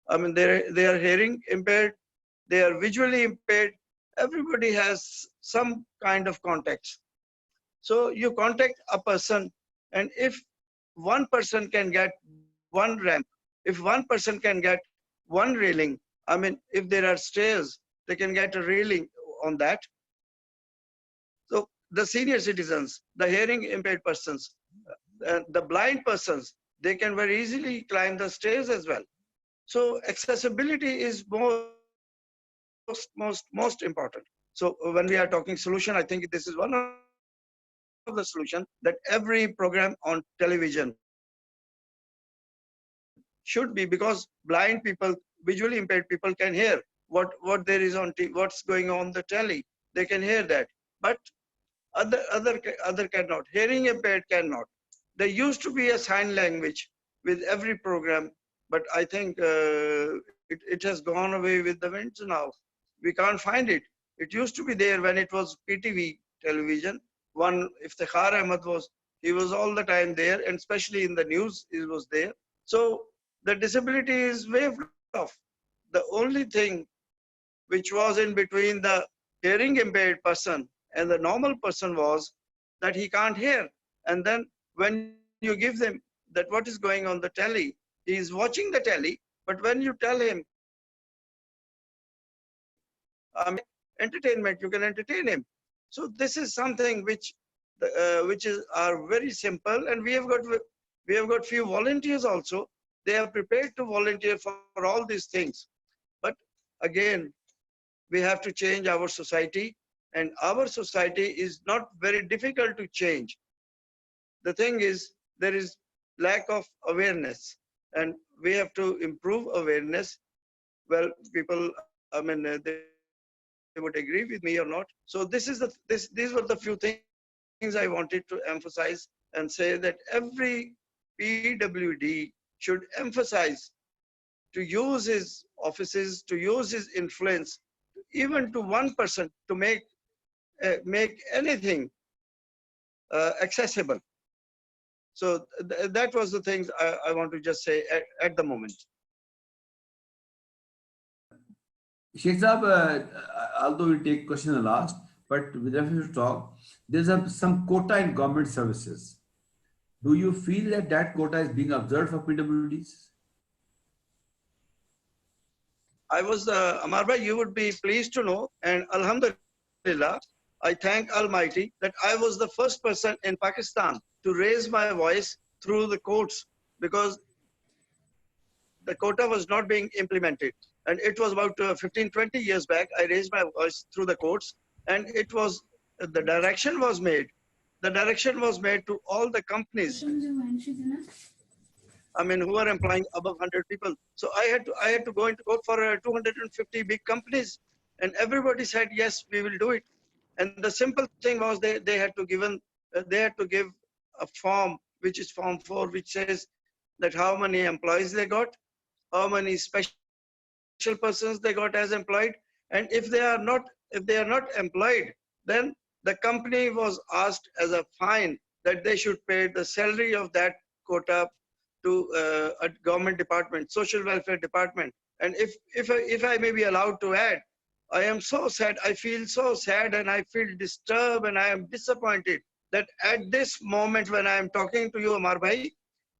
I mean, they are hearing impaired, they are visually impaired, everybody has some kind of context. So you contact a person, and if one person can get one ramp, if one person can get one railing, I mean, if there are stairs, they can get a railing on that. So the senior citizens, the hearing impaired persons, the blind persons, they can very easily climb the stairs as well. So accessibility is most important. So when we are talking solution, I think this is one of the solution, that every program on television should be, because blind people, visually impaired people can hear what there is on what's going on the telly. They can hear that, but other cannot. Hearing impaired cannot. There used to be a sign language with every program, but I think it has gone away with the winds now. We can't find it. It used to be there when it was PTV television. One, Iftikhar Ahmed was, he was all the time there, and especially in the news, he was there. So the disability is waived off. The only thing which was in between the hearing impaired person and the normal person was that he can't hear. And then when you give them that what is going on the telly, he is watching the telly, but when you tell him, entertainment, you can entertain him. So this is something which are very simple, and we have got few volunteers also. They are prepared to volunteer for all these things. But again, we have to change our society, and our society is not very difficult to change. The thing is, there is lack of awareness, and we have to improve awareness. Well, people, I mean, they would agree with me or not. So these were the few things I wanted to emphasize and say, that every PWD should emphasize to use his offices, to use his influence, even to one person, to make anything accessible. So that was the things I want to just say at the moment. Sheikh Saab, although we'll take question in the last, but with reference to talk, there's some quota in government services. Do you feel that that quota is being observed for PWDs? I was, Amar bhai, you would be pleased to know, and Alhamdulillah, I thank Almighty that I was the first person in Pakistan to raise my voice through the courts, because the quota was not being implemented. And it was about 15, 20 years back, I raised my voice through the courts, and it was, the direction was made. The direction was made to all the companies, I mean, who are employing above 100 people. So I had to go into court for 250 big companies, and everybody said, yes, we will do it. And the simple thing was they had to give a form, which is form 4, which says that how many employees they got, how many special persons they got as employed, and if they are not employed, then the company was asked as a fine that they should pay the salary of that quota to a government department, social welfare department. And if I may be allowed to add, I am so sad, I feel so sad, and I feel disturbed, and I am disappointed that at this moment when I am talking to you, Amar bhai,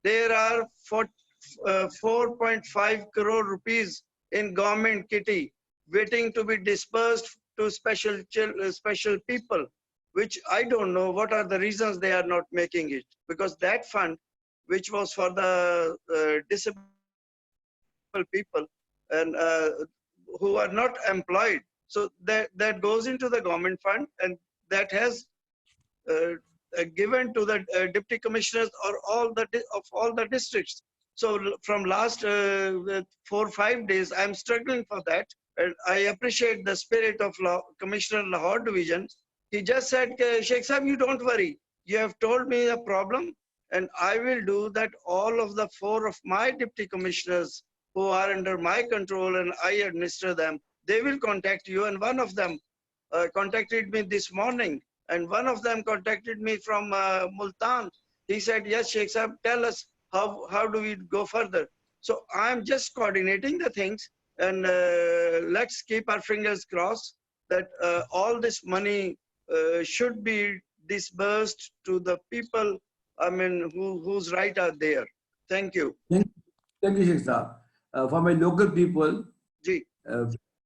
there are 4.5 crore rupees in government kitty waiting to be dispersed to special people, which I don't know what are the reasons they are not making it, because that fund, which was for the disabled people and who are not employed, so that goes into the government fund, and that has given to the deputy commissioners or all the districts. So from last 4 or 5 days, I'm struggling for that. And I appreciate the spirit of Commissioner Lahore Division. He just said, Sheikh Sahib, you don't worry. You have told me the problem, and I will do that. All of the 4 of my deputy commissioners who are under my control and I administer them, they will contact you. And one of them contacted me this morning, and one of them contacted me from Multan. He said, yes, Sheikh Sahib, tell us how do we go further. So I'm just coordinating the things, and let's keep our fingers crossed that all this money should be disbursed to the people, I mean, whose right are there. Thank you. Thank you, Sheikh Saab. For my local people, जी,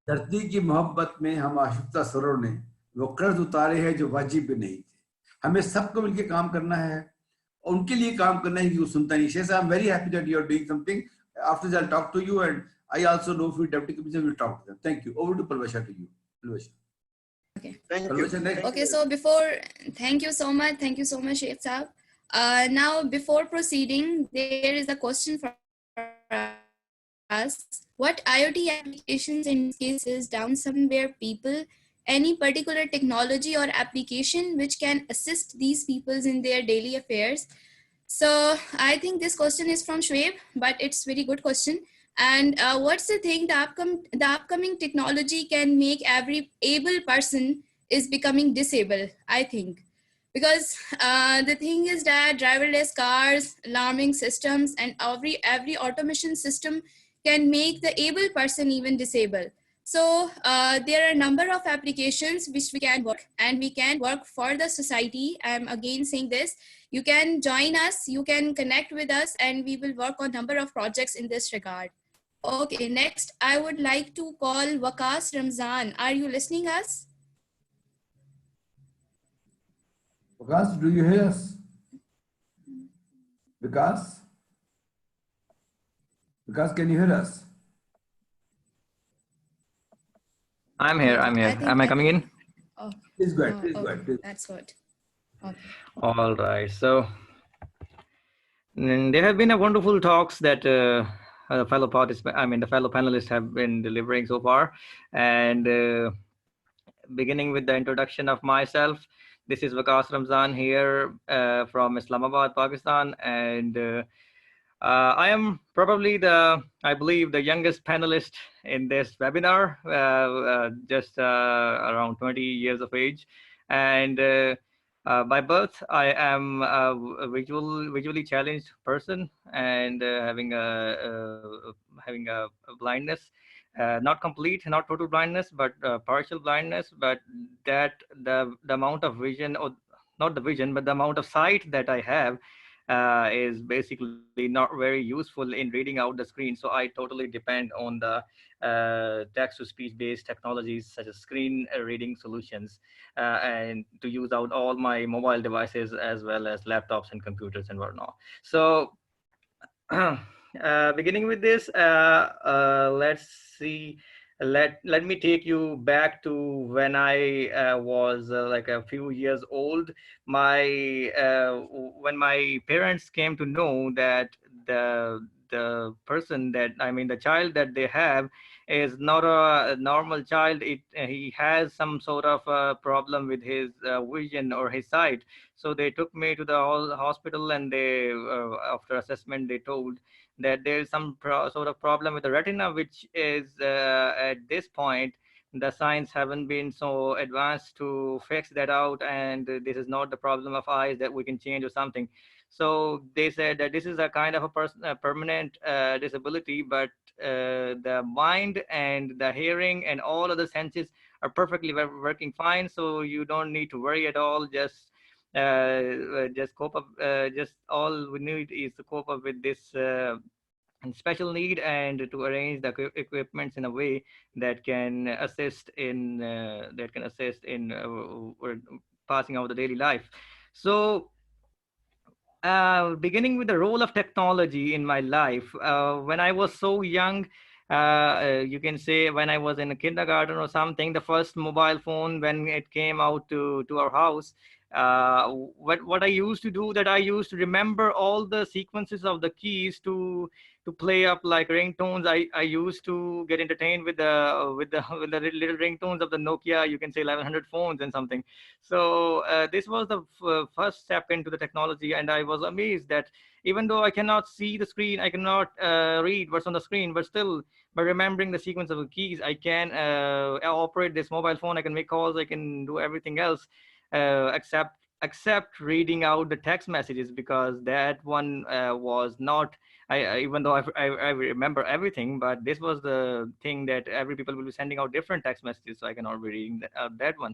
धरती की मोहब्बत में हम आशिफ्ता सरों ने वो कर्ज उतारे हैं जो वाजिब भी नहीं थे। हमें सबको मिलकर काम करना है, उनके लिए काम करना है कि वो सुनता नहीं। शेख साहब, I'm very happy that you are doing something. After that, I'll talk to you, and I also know few deputy commissioners will talk to them. Thank you. Over to Palvasha to you. Palvasha. Okay. thank you. Palvasha, next. Okay, so thank you so much, Sheikh Saab. Now, before proceeding, there is a question for us. What IoT applications in cases down somewhere people, any particular technology or application which can assist these peoples in their daily affairs? So I think this question is from Shweb, but it's very good question. And what's the thing the upcoming technology can make every able person is becoming disabled, I think. Because the thing is that driverless cars, alarming systems, and every automation system can make the able person even disabled. So there are a number of applications which we can work, and we can work for the society. I'm again saying this. You can join us, you can connect with us, and we will work on number of projects in this regard. Okay, next I would like to call Waqas Ramzan. Are you listening us? Vikas, do you hear us? Vikas? Vikas, can you hear us? I'm here. I'm here. Am I coming in? Oh, Please go ahead. Please go okay. ahead. Please. That's good. Okay. All right. So there have been a wonderful talks that the fellow participants, I mean, the fellow panelists have been delivering so far. And beginning with the introduction of myself, this is Waqas Ramzan here from Islamabad, Pakistan. And I am probably I believe, the youngest panelist in this webinar, just around 20 years of age. And by birth, I am a visually challenged person, and having a blindness, not complete, not total blindness, but partial blindness. But that the amount of vision, or not the vision, but the amount of sight that I have is basically not very useful in reading out the screen. So I totally depend on the text-to-speech based technologies such as screen reading solutions, and to use out all my mobile devices as well as laptops and computers and whatnot. So beginning with this, let's see. Let me take you back to when I was like a few years old. When my parents came to know that the person that, I mean, the child that they have is not a normal child. He has some sort of a problem with his vision or his sight. So they took me to the hospital, and they after assessment they told that there is some sort of problem with the retina, which is at this point the science haven't been so advanced to fix that out, and this is not the problem of eyes that we can change or something. So they said that this is a kind of a permanent disability, but the mind and the hearing and all other senses are perfectly working fine, so you don't need to worry at all. Just cope up. Just all we need is to cope up with this special need, and to arrange the equipments in a way that can assist in passing out the daily life. So beginning with the role of technology in my life, when I was so young, you can say when I was in a kindergarten or something, the first mobile phone when it came out to our house, what I used to do, that I used to remember all the sequences of the keys to play up like ringtones. I used to get entertained with the with the little ringtones of the Nokia, you can say 1100 phones and something. So this was the first step into the technology, and I was amazed that even though I cannot see the screen, I cannot read what's on the screen, but still, by remembering the sequence of the keys, I can operate this mobile phone. I can make calls. I can do everything else except reading out the text messages, because that one was not. Even though I remember everything, but this was the thing that every people will be sending out different text messages, so I cannot be reading that one.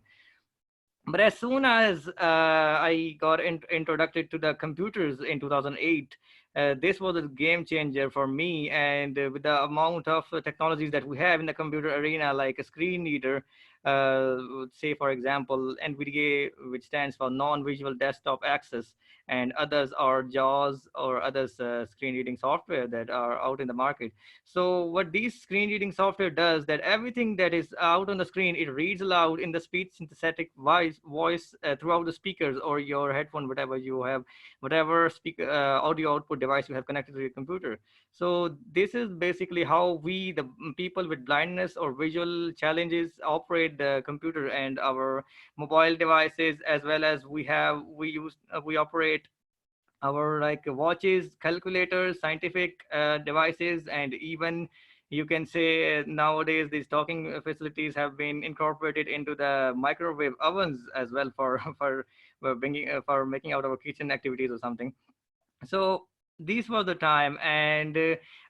But as soon as I got introduced to the computers in 2008, this was a game changer for me. And with the amount of technologies that we have in the computer arena, like a screen reader, say for example, NVDA, which stands for non-visual desktop access, and others are JAWS or others screen reading software that are out in the market. So what these screen reading software does, that everything that is out on the screen, it reads aloud in the speech synthetic voice throughout the speakers or your headphone, whatever you have, whatever speaker audio output device you have connected to your computer. So this is basically how we, the people with blindness or visual challenges, operate the computer and our mobile devices, as well as we operate our like watches, calculators, scientific devices, and even you can say nowadays these talking facilities have been incorporated into the microwave ovens as well for for bringing for making out our kitchen activities or something. So these were the time, and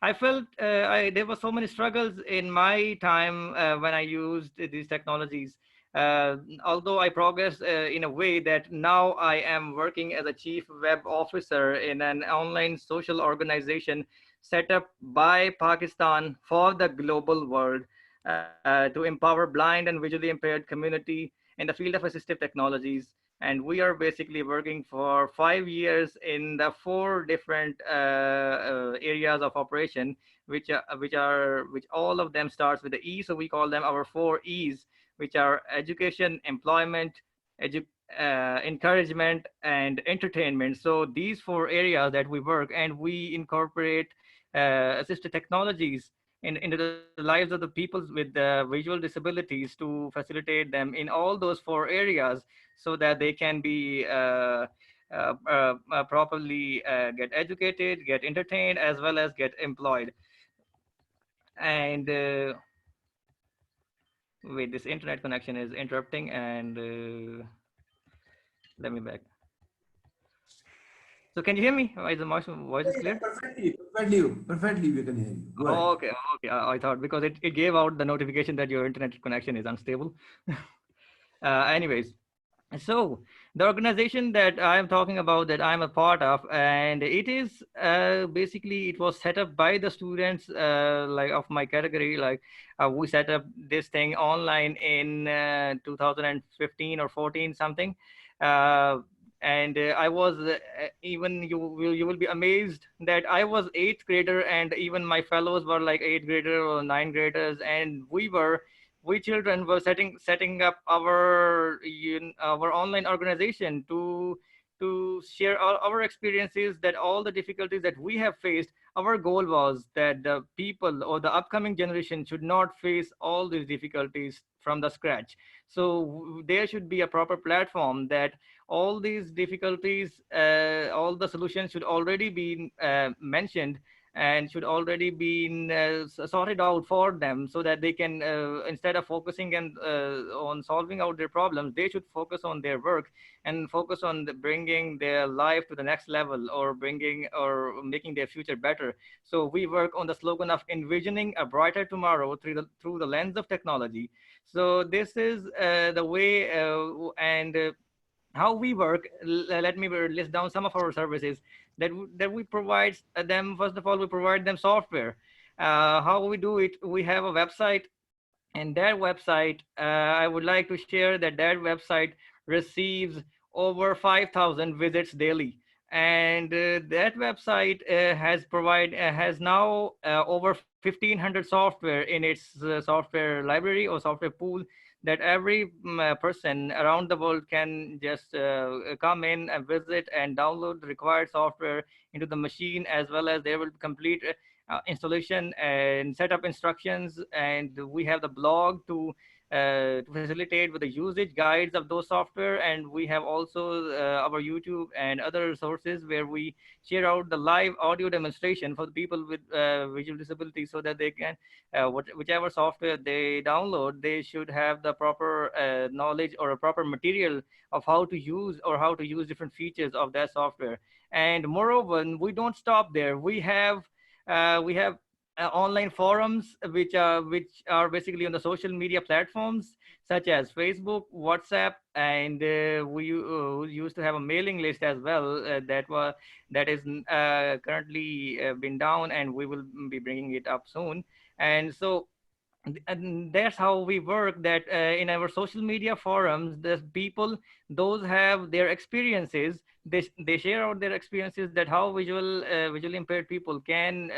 I felt there were so many struggles in my time when I used these technologies. uh, Although I progressed in a way that now I am working as a chief web officer in an online social organization set up by Pakistan for the global world, to empower blind and visually impaired community in the field of assistive technologies. And we are basically working for 5 years in the four different areas of operation, which all of them starts with the E. So we call them our four E's, which are education, employment, edu- encouragement, and entertainment. So these four areas that we work, and we incorporate assistive technologies into the lives of the people with visual disabilities to facilitate them in all those four areas, so that they can be properly get educated, get entertained, as well as get employed. And wait, this internet connection is interrupting, and let me back. So can you hear me? Is the voice is clear? Perfectly, we can hear you. Go ahead. Oh, okay, okay. I thought because it gave out the notification that your internet connection is unstable. Anyways, so the organization that I am talking about, that I'm a part of, and it is basically it was set up by the students like of my category. Like we set up this thing online in 2015 or 14 something. Uh, and I was even you will be amazed that I was eighth grader, and even my fellows were like eighth grader or ninth graders, and we children were setting up our online organization to share our experiences, that all the difficulties that we have faced. Our goal was that the people or the upcoming generation should not face all these difficulties from the scratch. So there should be a proper platform that all these difficulties, all the solutions should already be mentioned, and should already be sorted out for them, so that they can instead of focusing on solving out their problems, they should focus on their work and focus on bringing their life to the next level, or bringing or making their future better. So we work on the slogan of envisioning a brighter tomorrow through the lens of technology. So this is the way and how we work. Let me list down some of our services that we provide them. First of all, we provide them software. How we do it, we have a website, and that website, I would like to share that that website receives over 5,000 visits daily. And that website has now over 1,500 software in its software library or software pool, that every person around the world can just come in and visit and download the required software into the machine, as well as they will complete installation and setup instructions. And we have the blog to facilitate with the usage guides of those software. And we have also our YouTube and other sources where we share out the live audio demonstration for the people with visual disabilities, so that they can whichever software they download, they should have the proper knowledge or a proper material of how to use different features of that software. And moreover, we don't stop there. We have online forums which are basically on the social media platforms such as Facebook, WhatsApp, and we used to have a mailing list as well that is currently been down, and we will be bringing it up soon. And so and that's how we work, that in our social media forums, the people, those have their experiences, they share out their experiences, that how visually impaired people can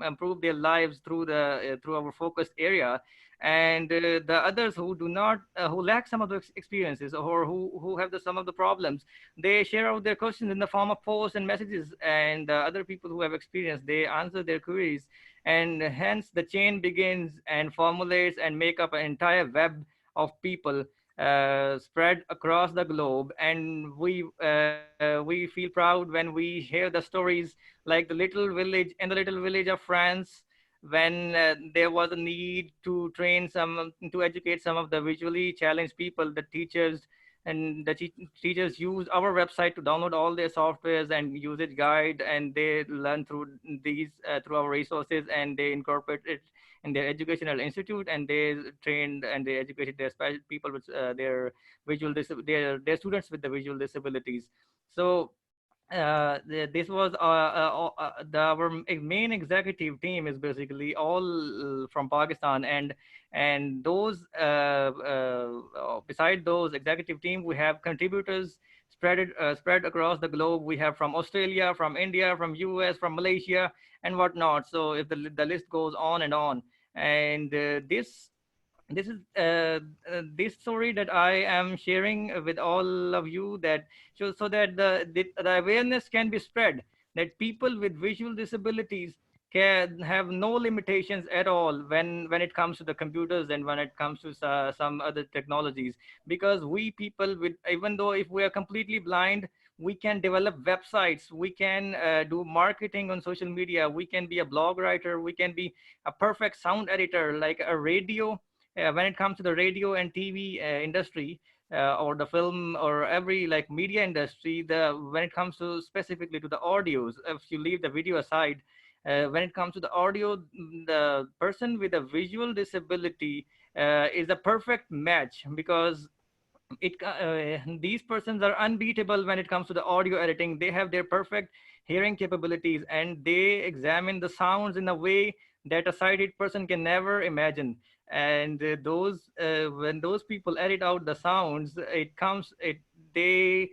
improve their lives through the through our focused area. And the others who do not who lack some of the experiences, or who have some of the problems, they share out their questions in the form of posts and messages, and the other people who have experience, they answer their queries. And hence the chain begins and formulates and make up an entire web of people spread across the globe. And we feel proud when we hear the stories like the little village, in the little village of France, when there was a need to train some, to educate some of the visually challenged people. The teachers and the teachers use our website to download all their softwares and usage guide, and they learn through these through our resources, and they incorporate it in their educational institute, and they trained and they educated their special people with their their students with the visual disabilities. So this was our main executive team is basically all from Pakistan. And those beside those executive team, we have contributors spread across the globe. We have from Australia, from India, from US, from Malaysia, and whatnot. So if the list goes on and on. And this is this story that I am sharing with all of you, that so that the awareness can be spread, that people with visual disabilities can have no limitations at all when it comes to the computers, and when it comes to some other technologies. Because we people with, even though if we are completely blind, we can develop websites, we can do marketing on social media, we can be a blog writer, we can be a perfect sound editor, like a radio. When it comes to the radio and TV industry, or the film, or every like media industry, the when it comes to specifically to the audios, if you leave the video aside, when it comes to the audio, the person with a visual disability is a perfect match, because these persons are unbeatable when it comes to the audio editing. They have their perfect hearing capabilities, and they examine the sounds in a way that a sighted person can never imagine. And those when those people edit out the sounds, it comes it they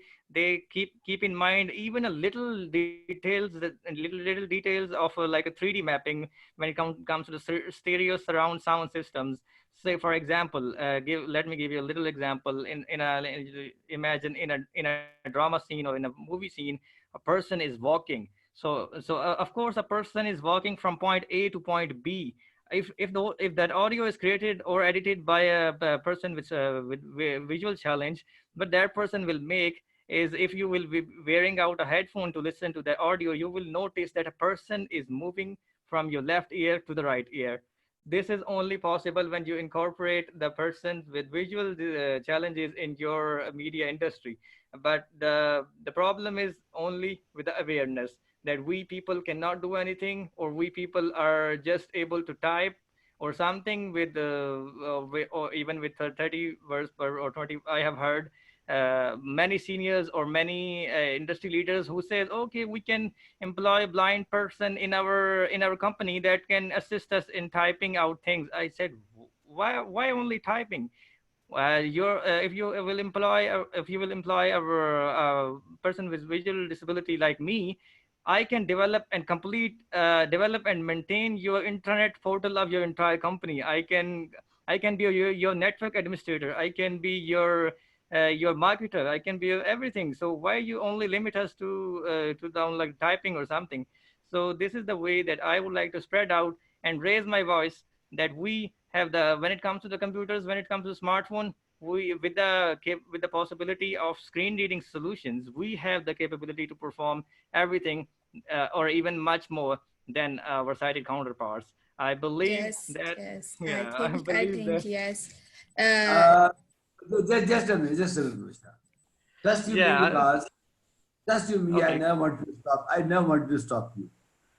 keep in mind even a little details, that little details of like a 3D mapping when it comes to the stereo surround sound systems. Say for example, let me give you a little example. Imagine in a drama scene or in a movie scene, a person is walking. So of course a person is walking from point A to point B. If that audio is created or edited by a person with visual challenge, but that person will make is, if you will be wearing out a headphone to listen to the audio, you will notice that a person is moving from your left ear to the right ear. This is only possible when you incorporate the persons with visual challenges in your media industry. But the problem is only with the awareness, that we people cannot do anything, or we people are just able to type or something with or even with 30 words per or 20. I have heard many seniors or many industry leaders who says, okay, we can employ a blind person in our company that can assist us in typing out things. I said, why only typing? If you will employ a person with visual disability like me, I can develop and develop and maintain your internet portal of your entire company. I can be your network administrator. I can be your marketer. I can be everything. So why you only limit us to down like typing or something? So this is the way that I would like to spread out and raise my voice, that we have when it comes to the computers, when it comes to smartphone, we with the possibility of screen reading solutions, we have the capability to perform everything, or even much more than our sighted counterparts. I believe Yes, that. yes. Yeah, I I believe think that. yes. Uh, just a minute, just a minute, Mr. Trust you me, Yeah. because trust you me. I Okay. never want to stop. I never want to stop you.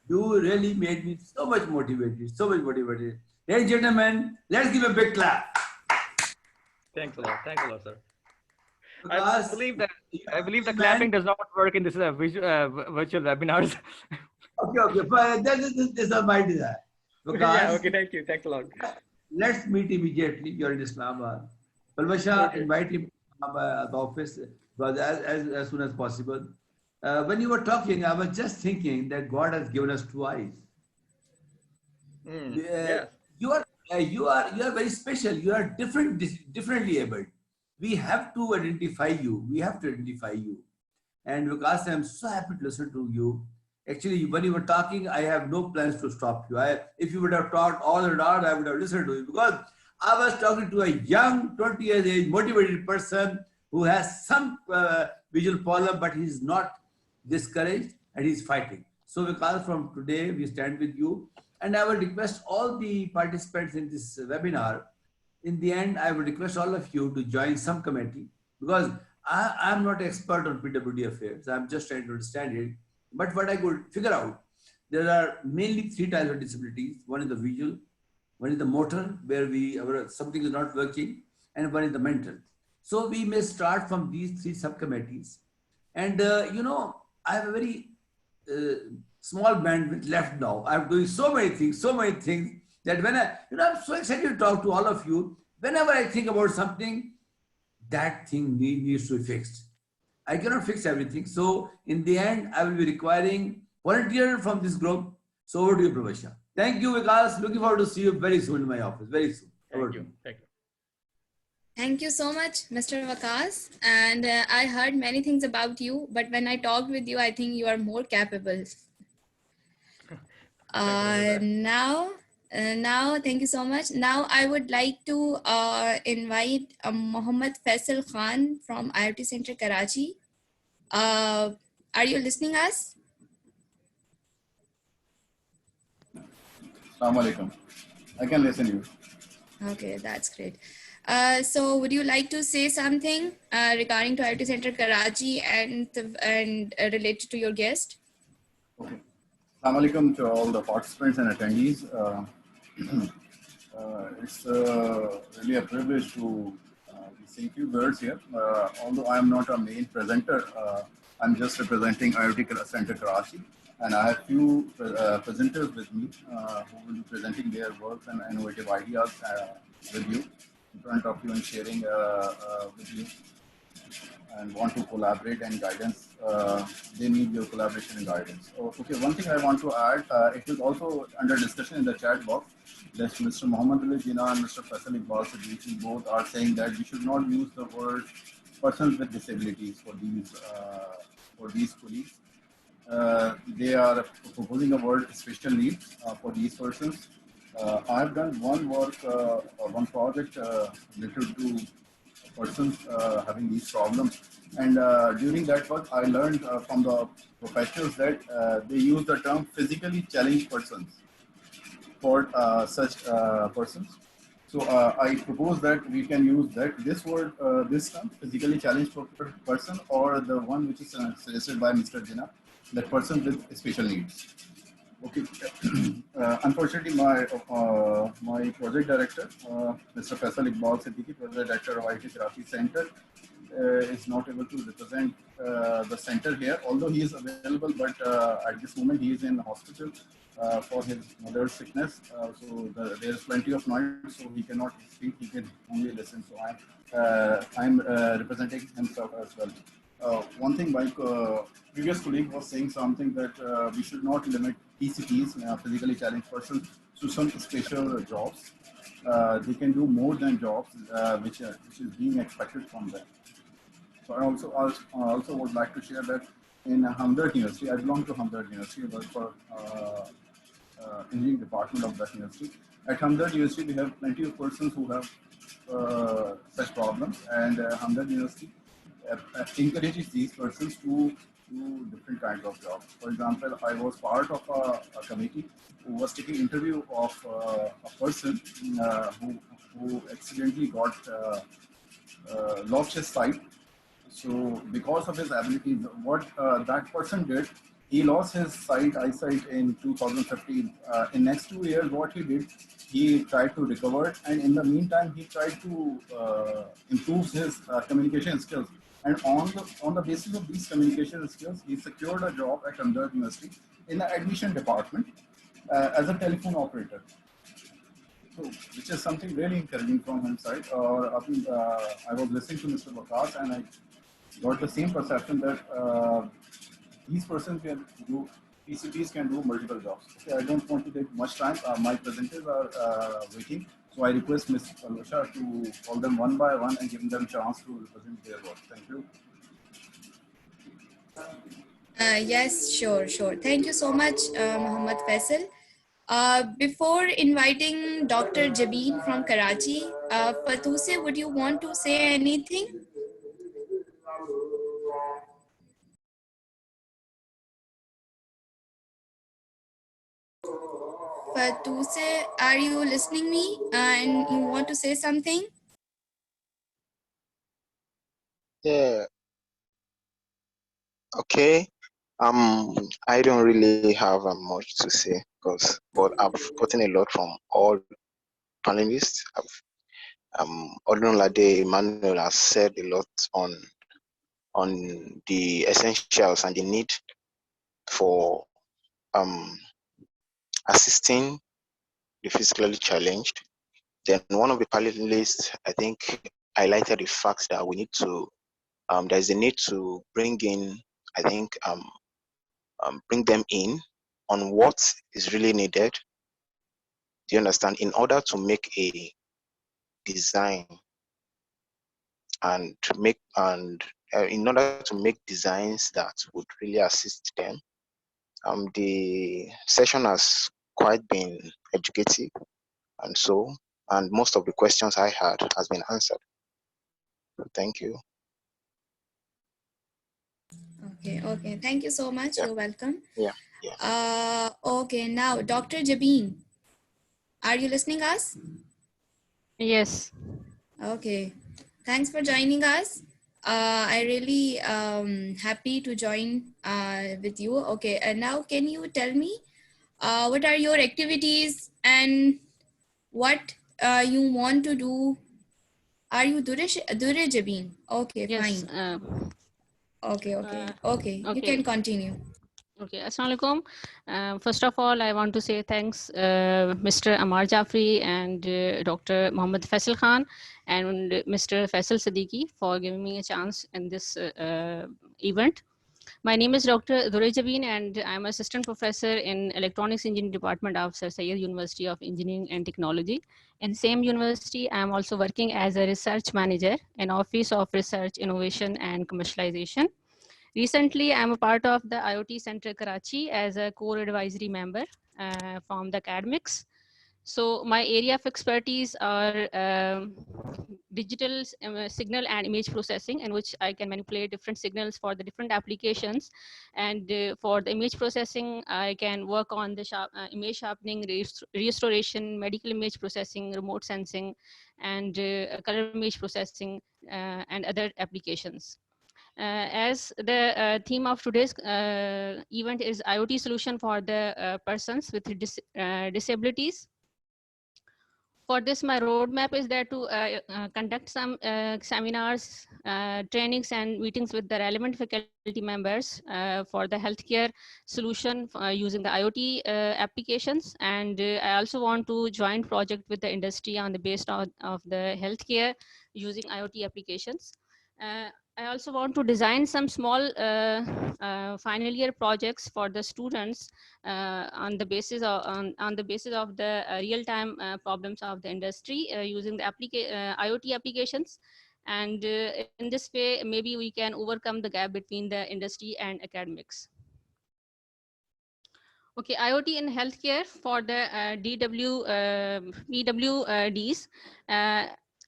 You really made me so much motivated, so much motivated. Ladies and gentlemen, let's give a big clap. Thanks a lot. Thanks a lot, sir. Because I believe the clapping does not work in this virtual webinars. Okay, but this is my desire. Because Yeah, okay, thank you. Thanks a lot. let's meet immediately. You're in Islamabad. Palvasha, Okay. invite him to the office as soon as possible. When you were talking, I was just thinking that God has given us two eyes. Yes. You are very special. You are differently able. We have to identify you. We have to identify you. And because I'm so happy to listen to you. Actually, when you were talking, I have no plans to stop you. If you would have talked all and all, I would have listened to you because I was talking to a young, 20 years age, motivated person who has some visual problem, but he's not discouraged and he's fighting. So, because from today we stand with you, and I will request all the participants in this webinar. In the end, I would request all of you to join some committee because I'm not expert on PWD affairs. I'm just trying to understand it. But what I could figure out, there are mainly three types of disabilities. One is the visual, one is the motor, where something is not working, and one is the mental. So we may start from these three subcommittees. And I have a very small bandwidth left now. I'm doing so many things that when I'm so excited to talk to all of you. Whenever I think about something, that thing needs to be fixed. I cannot fix everything. So in the end, I will be requiring volunteer from this group. So over to you, Pravasha. Thank you, Vikas. Looking forward to see you very soon in my office. Very soon. Thank you. Thank you. Thank you so much, Mr. Vikas. And I heard many things about you, but when I talked with you, I think you are more capable. Now, thank you so much. Now, I would like to invite Mohammed Faisal Khan from IoT Center Karachi. Are you listening us? Assalamu alaikum. I can listen to you. Okay, that's great. So would you like to say something regarding to IoT Center Karachi and related to your guest? Okay. Assalamu alaikum to all the participants and attendees. It's really a privilege to say a few words here. Although I am not a main presenter, I'm just representing IoT Center Karachi. And I have few presenters with me who will be presenting their work and innovative ideas with you, in front of you and sharing with you, and want to collaborate and guidance. They need your collaboration and guidance. Okay, one thing I want to add, it is also under discussion in the chat box that Mr. Mohammed Ali Jinnah and Mr. Faisal Iqbal Siddiqui both are saying that we should not use the word persons with disabilities for these colleagues. They are proposing a word special needs for these persons. I have done one project related to persons having these problems. And during that work, I learned from the professionals that they use the term physically challenged persons for such persons. So I propose that we can use this word, this term, physically challenged person, or the one which is suggested by Mr. Jinnah, that person with special needs. Okay. Unfortunately, my project director, Mr. Faisal Iqbal Siddiqui, project director of IoT Therapy Center, is not able to represent the center here. Although he is available, but at this moment he is in the hospital for his mother's sickness. So there is plenty of noise, so he cannot speak. He can only listen. So I'm representing himself as well. One thing, my previous colleague was saying something that we should not limit PCPs, physically challenged persons, to some special jobs. They can do more than jobs which is being expected from them. So I also would like to share that in Hamdard University, I belong to Hamdard University, I work for engineering department of that university. At Hamdard University, we have plenty of persons who have such problems, and Hamdard University encourages these persons to do different kinds of jobs. For example, I was part of a committee who was taking interview of a person who accidentally got lost his sight. So because of his abilities, what that person did, he lost his eyesight in 2015. In next 2 years, what he did, he tried to recover it, and in the meantime, he tried to improve his communication skills. And on the basis of these communication skills, he secured a job at Ahmedabad University in the admission department as a telephone operator. So, which is something really encouraging from his side. I was listening to Mr. Bakas, and I got the same perception that these persons can do, PCPs can do multiple jobs. Okay, I don't want to take much time. My presenters are waiting. So I request Ms. Alusha to call them one by one and give them a chance to represent their work. Thank you. Yes, sure. Thank you so much, Muhammad Faisal. Before inviting Dr. Jabeen from Karachi, Fatuse, would you want to say anything? Fatuse, are you listening me and you want to say something? Yeah, okay. I don't really have much to say but I've gotten a lot from all panelists. Odunlade Emmanuel has said a lot on the essentials and the need for assisting the physically challenged. Then one of the panelists, I think, highlighted the fact that we need to, there's a need to bring in, I think, bring them in on what is really needed. Do you understand? In order to make a design and in order to make designs that would really assist them. The session has quite been educative, and most of the questions I had has been answered. Thank you. Okay. Thank you so much. Yeah. You're welcome. Yeah. Okay, now Dr. Jabeen, are you listening us? Yes. Okay. Thanks for joining us. I really happy to join with you. Okay, and now can you tell me what are your activities and what you want to do? Are you Dure Jabeen? Okay, Yes. fine. Okay. Okay. You can continue. Okay, Assalamualaikum. First of all, I want to say thanks, Mr. Amar Jafri and Dr. Muhammad Faisal Khan and Mr. Faisal Siddiqui for giving me a chance in this event. My name is Dr. Dure Jabeen and I'm Assistant Professor in Electronics Engineering Department of Sir Syed University of Engineering and Technology. In same university, I'm also working as a research manager in Office of Research, Innovation and Commercialization. Recently, I'm a part of the IoT Center Karachi as a core advisory member from the academics. So my area of expertise are digital signal and image processing, in which I can manipulate different signals for the different applications. And for the image processing, I can work on the image sharpening, restoration, medical image processing, remote sensing, and color image processing, and other applications. As the theme of today's event is IoT solution for the persons with disabilities. For this, my roadmap is there to conduct some seminars, trainings, and meetings with the relevant faculty members for the healthcare solution using the IoT applications. And I also want to join project with the industry on the base of the healthcare using IoT applications. I also want to design some small final year projects for the students on the basis of the real-time problems of the industry using the IoT applications. And in this way, maybe we can overcome the gap between the industry and academics. Okay, IoT in healthcare for the PWDs.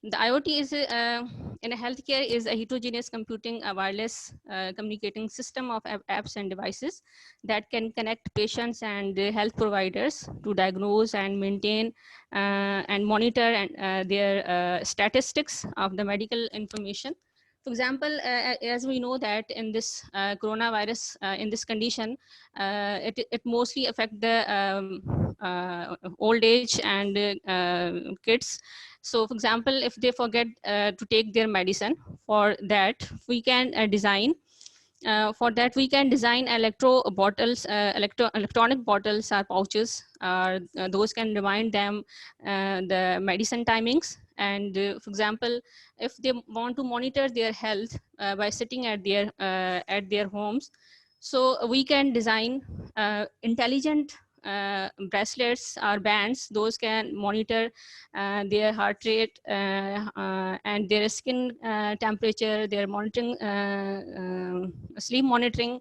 The IoT is in healthcare is a heterogeneous computing, a wireless communicating system of apps and devices that can connect patients and health providers to diagnose and maintain and monitor and their statistics of the medical information For example, as we know that in this coronavirus, in this condition, it mostly affect the old age and kids. So for example, if they forget to take their medicine, for that we can design for that we can design electronic bottles or pouches. Those can remind them the medicine timings. And for example, if they want to monitor their health by sitting at their homes, so we can design intelligent bracelets or bands. Those can monitor their heart rate and their skin temperature, their monitoring, sleep monitoring,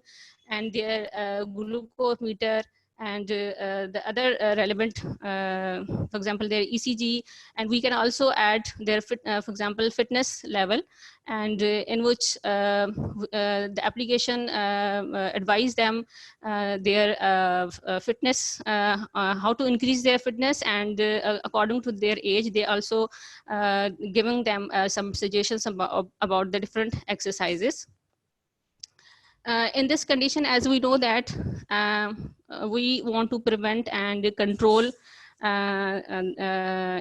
and their glucose meter, and the other relevant, for example, their ECG. And we can also add their for example, fitness level, and in which the application advise them their fitness, how to increase their fitness, and according to their age, they also giving them some suggestions about the different exercises. In this condition, as we know that we want to prevent and control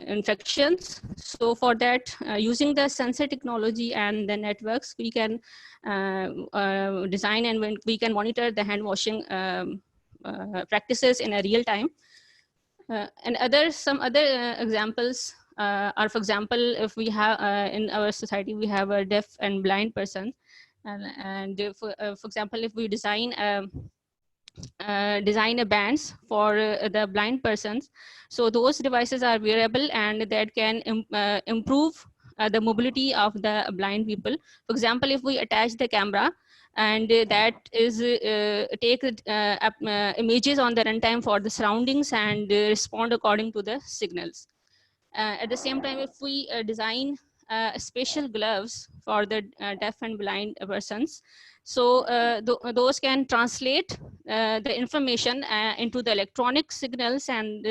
infections. So for that, using the sensor technology and the networks, we can design and we can monitor the hand washing practices in a real time. And some other examples are, for example, if we have in our society, we have a deaf and blind person. And for example, if we design a bands for the blind persons, so those devices are wearable and that can improve the mobility of the blind people. For example, if we attach the camera and that is take images on the runtime for the surroundings and respond according to the signals. At the same time, if we design special gloves for the deaf and blind persons, so those can translate the information into the electronic signals and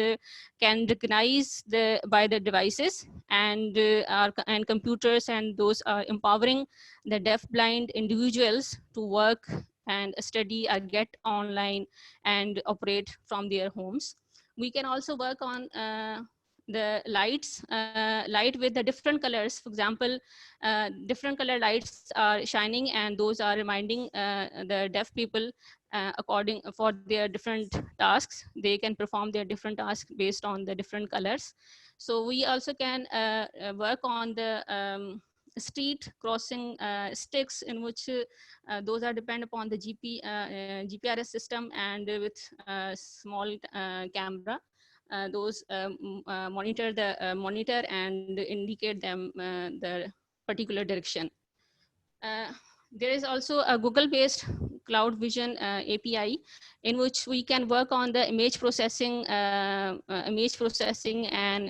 can recognize by the devices and and computers, and those are empowering the deaf blind individuals to work and study or get online and operate from their homes. We can also work on the light with the different colors. For example, different color lights are shining, and those are reminding the deaf people according for their different tasks. They can perform their different tasks based on the different colors. So we also can work on the street crossing sticks, in which those are depend upon the GPRS system, and with small camera. Those monitor and indicate them the particular direction. There is also a Google-based Cloud Vision API, in which we can work on the image processing and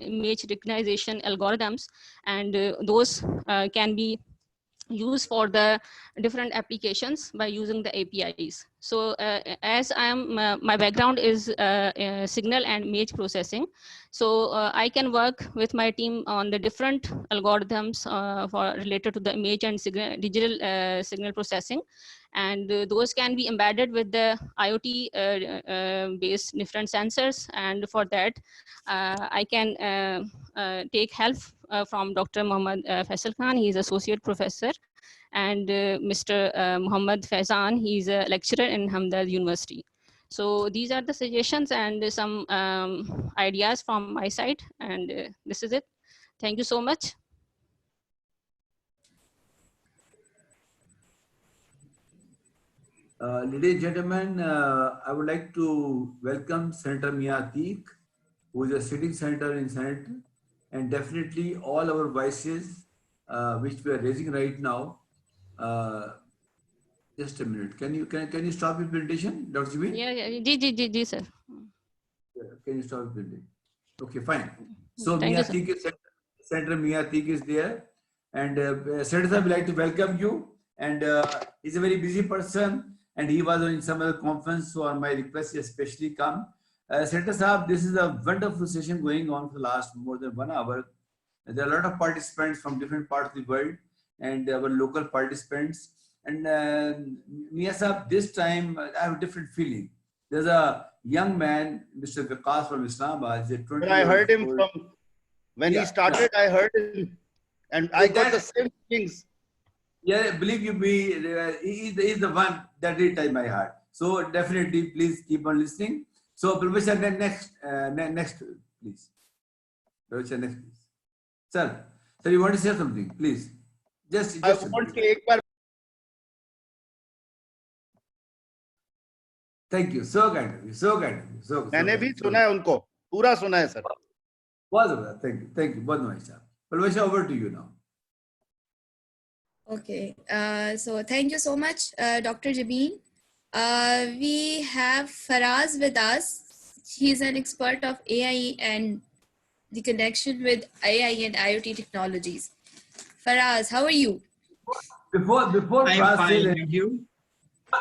image recognition algorithms, and those can be used for the different applications by using the APIs. So as my background is signal and image processing, so I can work with my team on the different algorithms related to the image and digital signal processing, and those can be embedded with the IoT based different sensors. And for that, I can take help from Dr. Mohammad Faisal Khan. He is associate professor, and Mr. Mohammad Faizan, he is a lecturer in Hamdard University. So these are the suggestions and some ideas from my side, and this is it. Thank you so much. Ladies and gentlemen, I would like to welcome Senator Mia Teek, who is a sitting senator in Senate, and definitely all our voices, which we are raising right now. Just a minute. Can you stop your presentation, Dr. Jimmy? Yeah, sir. Can you stop your presentation? Okay, fine. So Mia Teek is Senator Mia Teek is there, and Senator, would like to welcome you. And he's a very busy person, and he was in some other conference, so on my request, he especially come. Senator Saab, this is a wonderful session going on for the last more than 1 hour. There are a lot of participants from different parts of the world, and our local participants. And Mia Saab, this time I have a different feeling. There's a young man, Mr. Vikas from Islamabad. He's a 20 But I years heard him old. from when he started. I heard him, and I got the same things. Yeah, believe you me, he's the one that really touched my heart. So definitely, please keep on listening. So, Professor, next, please. Professor, next, please. Sir, you want to say something, please? Just I want to एक बार. Thank you. So kind of you. So kind of you. So. मैंने भी सुना है उनको. पूरा सुना है sir. बहुत Thank you. Thank you. बहुत nice, sir. Professor, over to you now. Okay, so thank you so much, Dr. Jabin. We have Faraz with us. He's an expert of AI and the connection with AI and IoT technologies. Faraz, how are you? Before I'm Faraz fine, says thank you.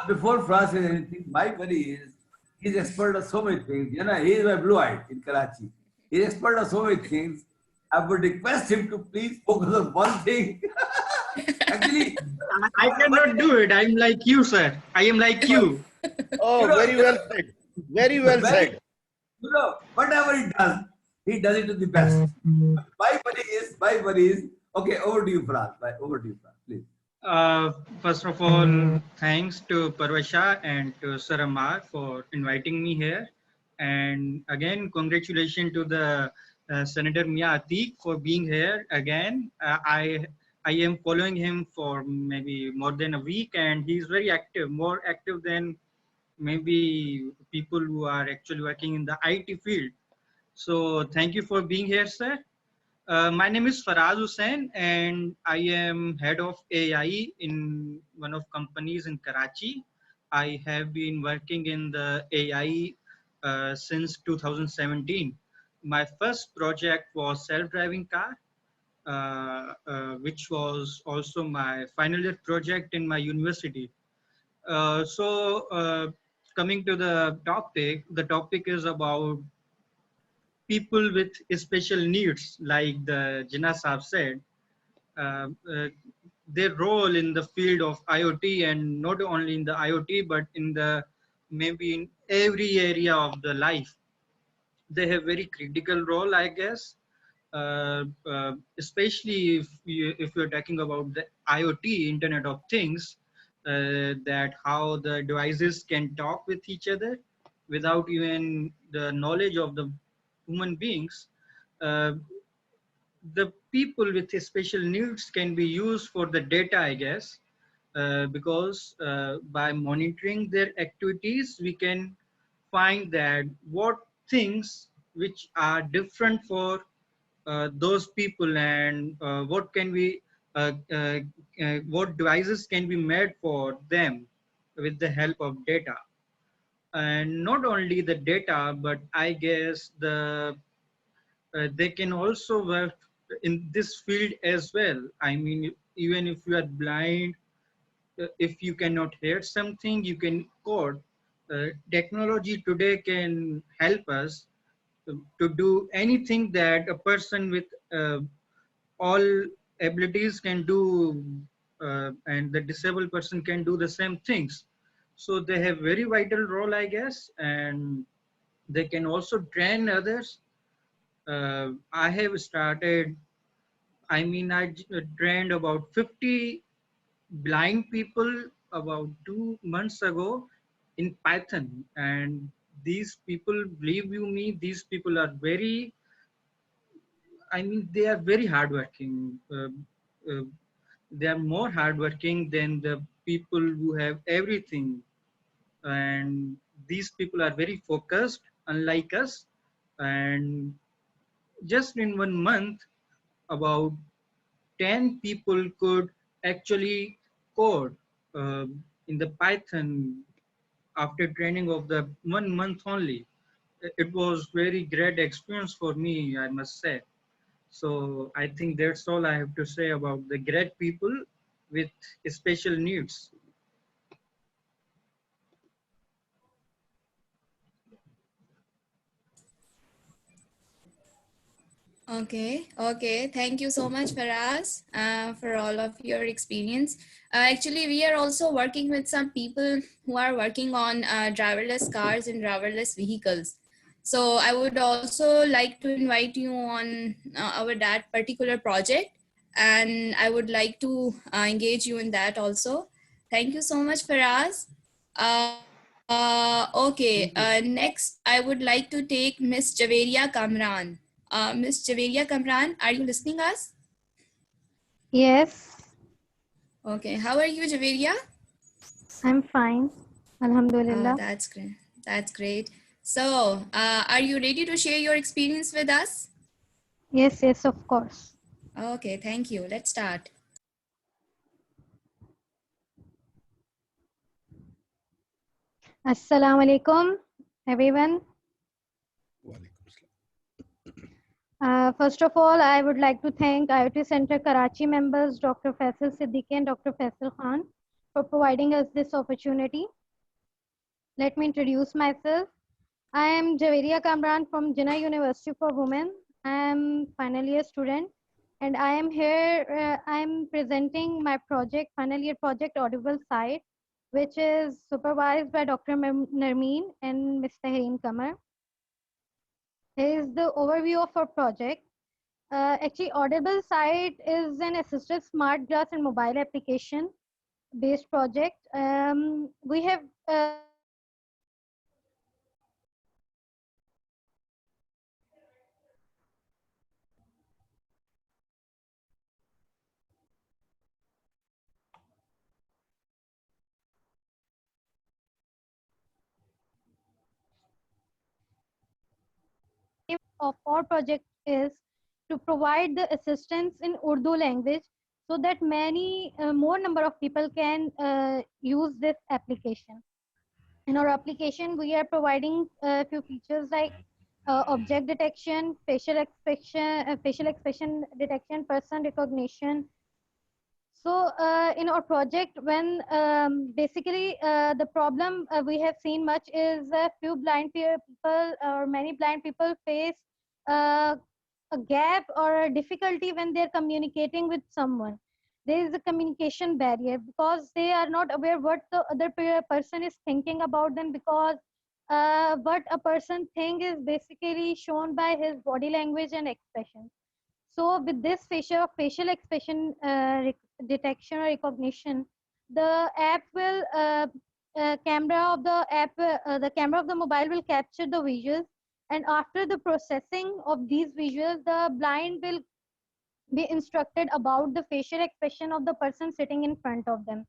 before Faraz says anything, my worry is he's expert of so many things. You know, he is my blue-eyed in Karachi. He's expert of so many things. I would request him to please focus on one thing. Actually, I cannot do it. I'm like you, sir. I am like you. Oh, very well said. Very well said. You know, whatever he does it to the best. My worry is, okay, over to you, Faraz. Over to you, Faraz, please. First of all, thanks to Parvasha and to Sir Amar for inviting me here. And again, congratulations to the Senator Mia Atiq for being here again. I am following him for maybe more than a week, and he's very active, more active than maybe people who are actually working in the IT field. So thank you for being here, sir. My name is Faraz Hussain, and I am head of AI in one of companies in Karachi. I have been working in the AI since 2017. My first project was self-driving car, which was also my final year project in my university. Coming to the topic is about people with special needs, like the Jinnah Saab said, uh, uh, their role in the field of IoT, and not only in the IoT, but in the maybe in every area of the life. They have very critical role, I guess, especially if you're talking about the IoT, Internet of Things, that how the devices can talk with each other without even the knowledge of the human beings. Uh, the people with special needs can be used for the data, I guess, because by monitoring their activities, we can find that what things which are different for those people, and what devices can be made for them with the help of data. And not only the data, but I guess they can also work in this field as well. I mean, even if you are blind, if you cannot hear something, you can code. Technology today can help us to do anything that a person with all abilities can do, and the disabled person can do the same things. So they have very vital role, I guess, and they can also train others. I have started, I mean, trained about 50 blind people about 2 months ago in Python. And these people, believe you me, these people are very, I mean, they are very hardworking. They are more hardworking than the people who have everything. And these people are very focused, unlike us. And just in 1 month, about 10 people could actually code in the Python after training of the 1 month only. It was very great experience for me, I must say. So I think that's all I have to say about the great people with special needs. Okay. Thank you so much, Faraz, for all of your experience. Actually, we are also working with some people who are working on driverless cars and driverless vehicles. So I would also like to invite you on our that particular project, and I would like to engage you in that also. Thank you so much, Faraz. Okay. Next, I would like to take Miss Javeria Kamran. Miss Javeria Kamran, are you listening us? Yes, Okay, how are you, Javeria? I'm fine. Alhamdulillah. That's great. That's great. So, are you ready to share your experience with us? Yes, of course. Okay, thank you. Let's start. Assalamu alaikum, everyone. First of all, I would like to thank IoT Center Karachi members, Dr. Faisal Siddiqui and Dr. Faisal Khan, for providing us this opportunity. Let me introduce myself. I am Javeria Kamran from Jinnah University for Women. I am final year student, and I am here. I am presenting my project, final year project, Audible Site, which is supervised by Dr. Narmeen and Mr. Harim Kamar. Here is the overview of our project. Actually, Audible Site is an assisted smart glass and mobile application based project. We have of our project is to provide the assistance in Urdu language so that many more number of people can use this application. In our application, we are providing a few features like object detection, facial expression detection, person recognition. So in our project, when basically the problem we have seen much is a few blind people or many blind people face uh, a gap or a difficulty when they're communicating with someone. There is a communication barrier because they are not aware what the other person is thinking about them, because what a person thinks is basically shown by his body language and expression. So with this facial expression detection or recognition, the app will camera of the app, the camera of the mobile will capture the visuals, and after the processing of these visuals, the blind will be instructed about the facial expression of the person sitting in front of them.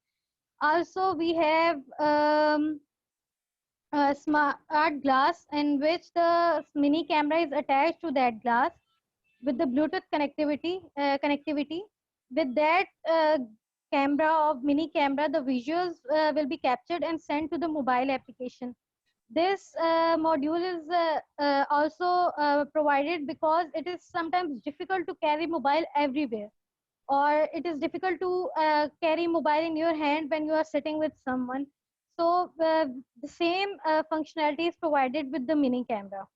Also, we have a smart glass in which the mini camera is attached to that glass with the Bluetooth connectivity. With that camera of mini camera, the visuals will be captured and sent to the mobile application. This module is also provided because it is sometimes difficult to carry mobile everywhere, or it is difficult to carry mobile in your hand when you are sitting with someone. So the same functionality is provided with the mini camera.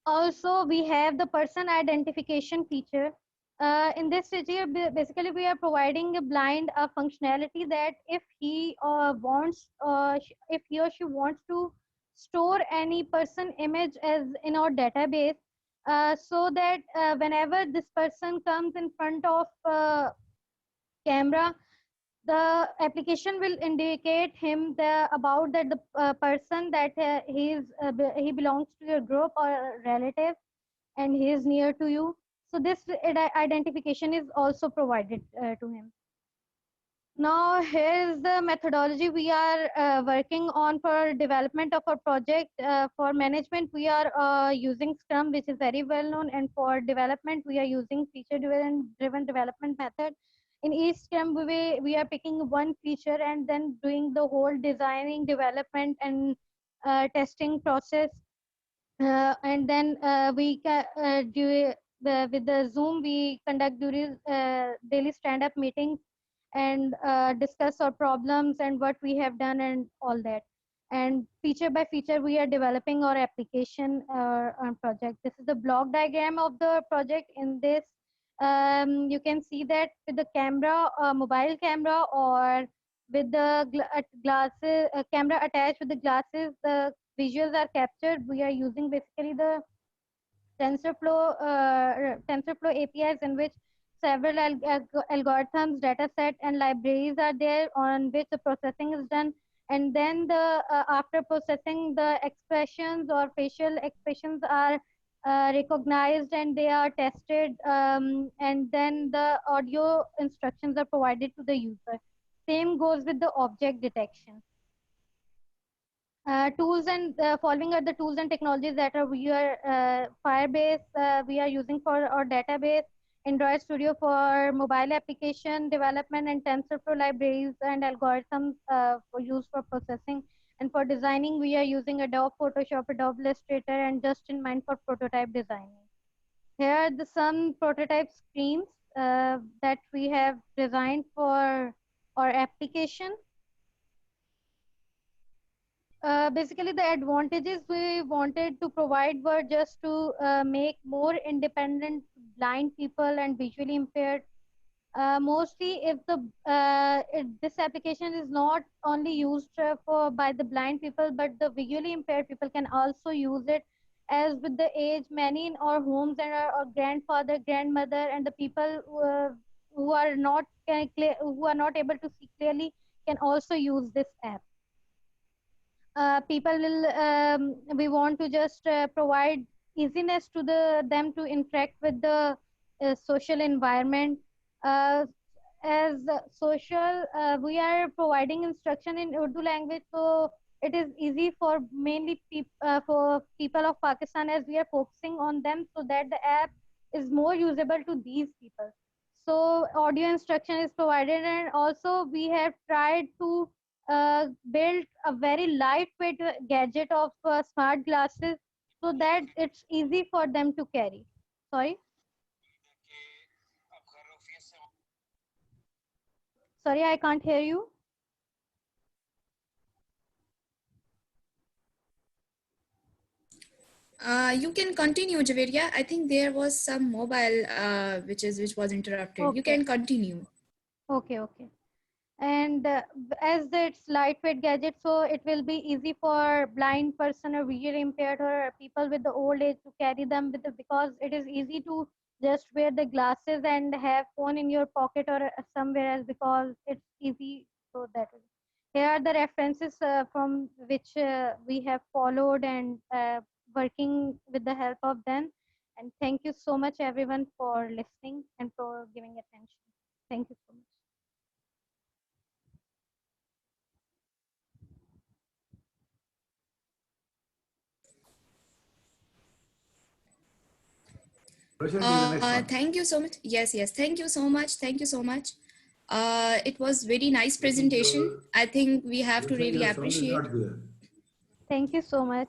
Also, we have the person identification feature. In this feature, basically, we are providing a blind functionality that if he if he or she wants to store any person image as in our database, so that whenever this person comes in front of camera, the application will indicate him about that the person that he belongs to your group or relative, and he is near to you. So this identification is also provided to him. Now here's the methodology we are working on for development of our project. For management, we are using Scrum, which is very well known, and for development, we are using feature driven development method. In each Scrum, we are picking one feature and then doing the whole designing, development, and testing process. And then with the Zoom, we conduct daily stand-up meetings and discuss our problems and what we have done and all that. and feature by feature we are developing our application project. This is the block diagram of the project. In this you can see that with the camera, mobile camera, or with the glasses, camera attached with the glasses, the visuals are captured. We are using basically the TensorFlow APIs, in which several algorithms, data set, and libraries are there on which the processing is done. And then the after processing, the expressions or facial expressions are recognized and they are tested, and then the audio instructions are provided to the user. Same goes with the object detection. Tools and following are the tools and technologies that are we are Firebase we are using for our database, Android Studio for mobile application development, and TensorFlow libraries and algorithms for use for processing. And for designing, we are using Adobe Photoshop, Adobe Illustrator, and Just-in-Mind for prototype designing. Here are the some prototype screens that we have designed for our application. Basically, the advantages we wanted to provide were just to make more independent blind people and visually impaired. Mostly, if this application is not only used by the blind people, but the visually impaired people can also use it. As with the age, many in our homes and our grandfather, grandmother, and the people who are not able to see clearly can also use this app. People will we want to just provide easiness to them to interact with the social environment. As social, we are providing instruction in Urdu language, so it is easy for mainly for people of Pakistan, as we are focusing on them, so that the app is more usable to these people. So audio instruction is provided, and also we have tried to build a very lightweight gadget of smart glasses, so that it's easy for them to carry. Sorry, I can't hear you. You can continue, Javeria. I think there was some mobile which was interrupted. Okay. You can continue. Okay. And as it's lightweight gadget, so it will be easy for blind person or visually impaired or people with the old age to carry them because it is easy to just wear the glasses and have phone in your pocket or somewhere else, because it's easy. So that is. Here are the references from which we have followed and working with the help of them. And thank you so much everyone for listening and for giving attention. Thank you so much. Thank you so much. Yes. Thank you so much. It was very nice presentation. I think we have to really appreciate. Thank you so much.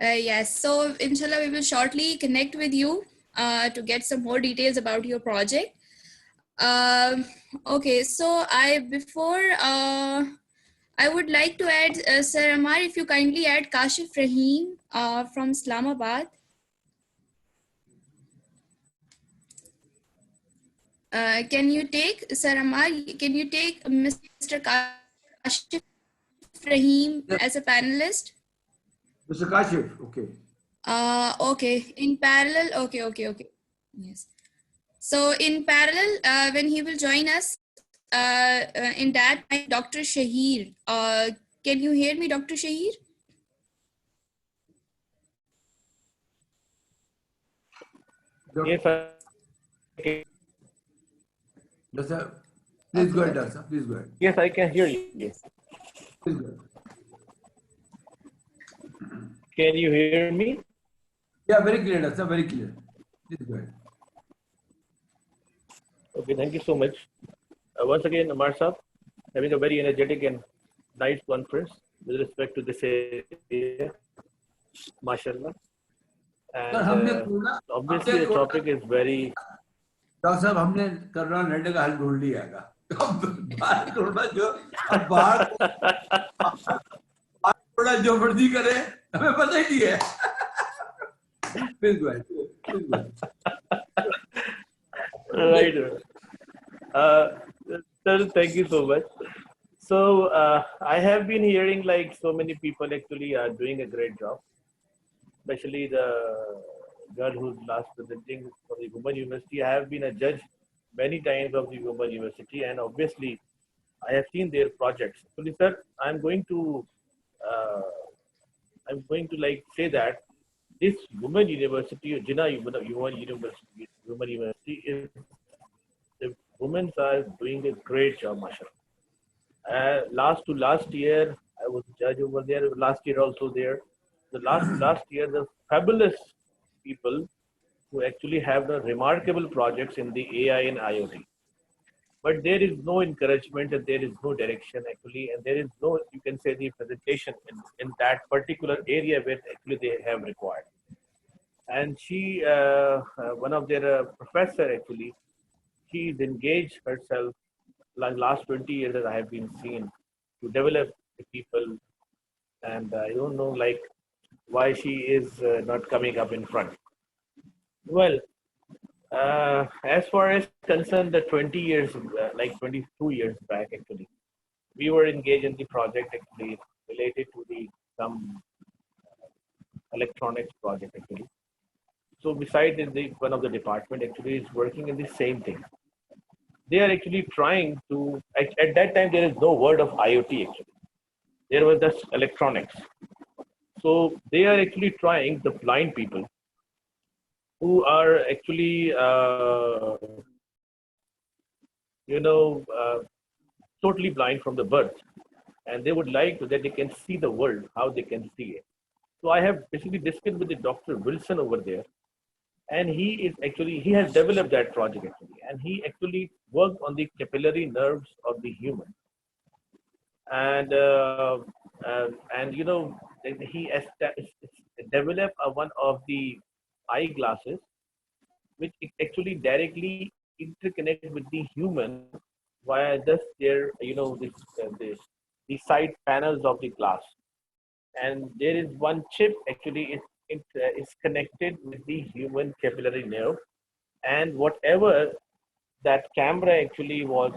Yes. So inshallah, we will shortly connect with you to get some more details about your project. Okay. So I would like to add, Sir Amar, if you kindly add Kashif Rahim from Islamabad. Can you take, Sir Amar, can you take Mr. Kashif Rahim as a panelist? Mr. Kashif, okay. Okay, in parallel, okay. Yes. So in parallel, when he will join us, in that time, Dr. Shahir. Can you hear me, Dr. Shahir? Yes, okay. Please go ahead, Doctor. Please go ahead. Yes, I can hear you. Yes. Please go ahead. Can you hear me? Yeah, very clear, Doctor. Very clear. Please go ahead. Okay, thank you so much. Once again, Amar Saab, having a very energetic and nice conference with respect to this area. MashaAllah. And obviously the topic is very... Doctor साहब हमने corona लड़ने का हल ढूंढ लिया है थोड़ा जो मर्जी करे हमें पता ही नहीं है. Please go ahead. Please go ahead. Right. Sir, thank you so much. So I have been hearing like so many people actually are doing a great job, especially the girl who's last presenting for the Women University. I have been a judge many times of the Women University, and obviously I have seen their projects. Actually, sir, uh, I'm going to like say that this Women University, Jinnah Women University is the women are doing a great job, mashallah. Last year, I was a judge over there. Last year also there. The last year, the fabulous people who actually have the remarkable projects in the AI and IoT. But there is no encouragement and there is no direction actually, and there is no, you can say, the presentation in that particular area where actually they have required. And she, one of their professor actually, she's engaged herself like last 20 years that I have been seen to develop the people, and I don't know like why she is not coming up in front. Well, as far as concerned, the 20 years, like 22 years back actually, we were engaged in the project actually related to the some electronics project actually. So besides the one of the department actually is working in the same thing. They are actually trying to at that time there is no word of IoT actually. There was just electronics. So they are actually trying the blind people who are actually you know totally blind from the birth, and they would like to, that they can see the world how they can see it. So I have basically discussed with the Dr. Wilson over there, and he has developed that project actually, and he actually worked on the capillary nerves of the human, and and you know he developed one of the eyeglasses which actually directly interconnect with the human via just their the side panels of the glass, and there is one chip actually is connected with the human capillary nerve, and whatever that camera actually was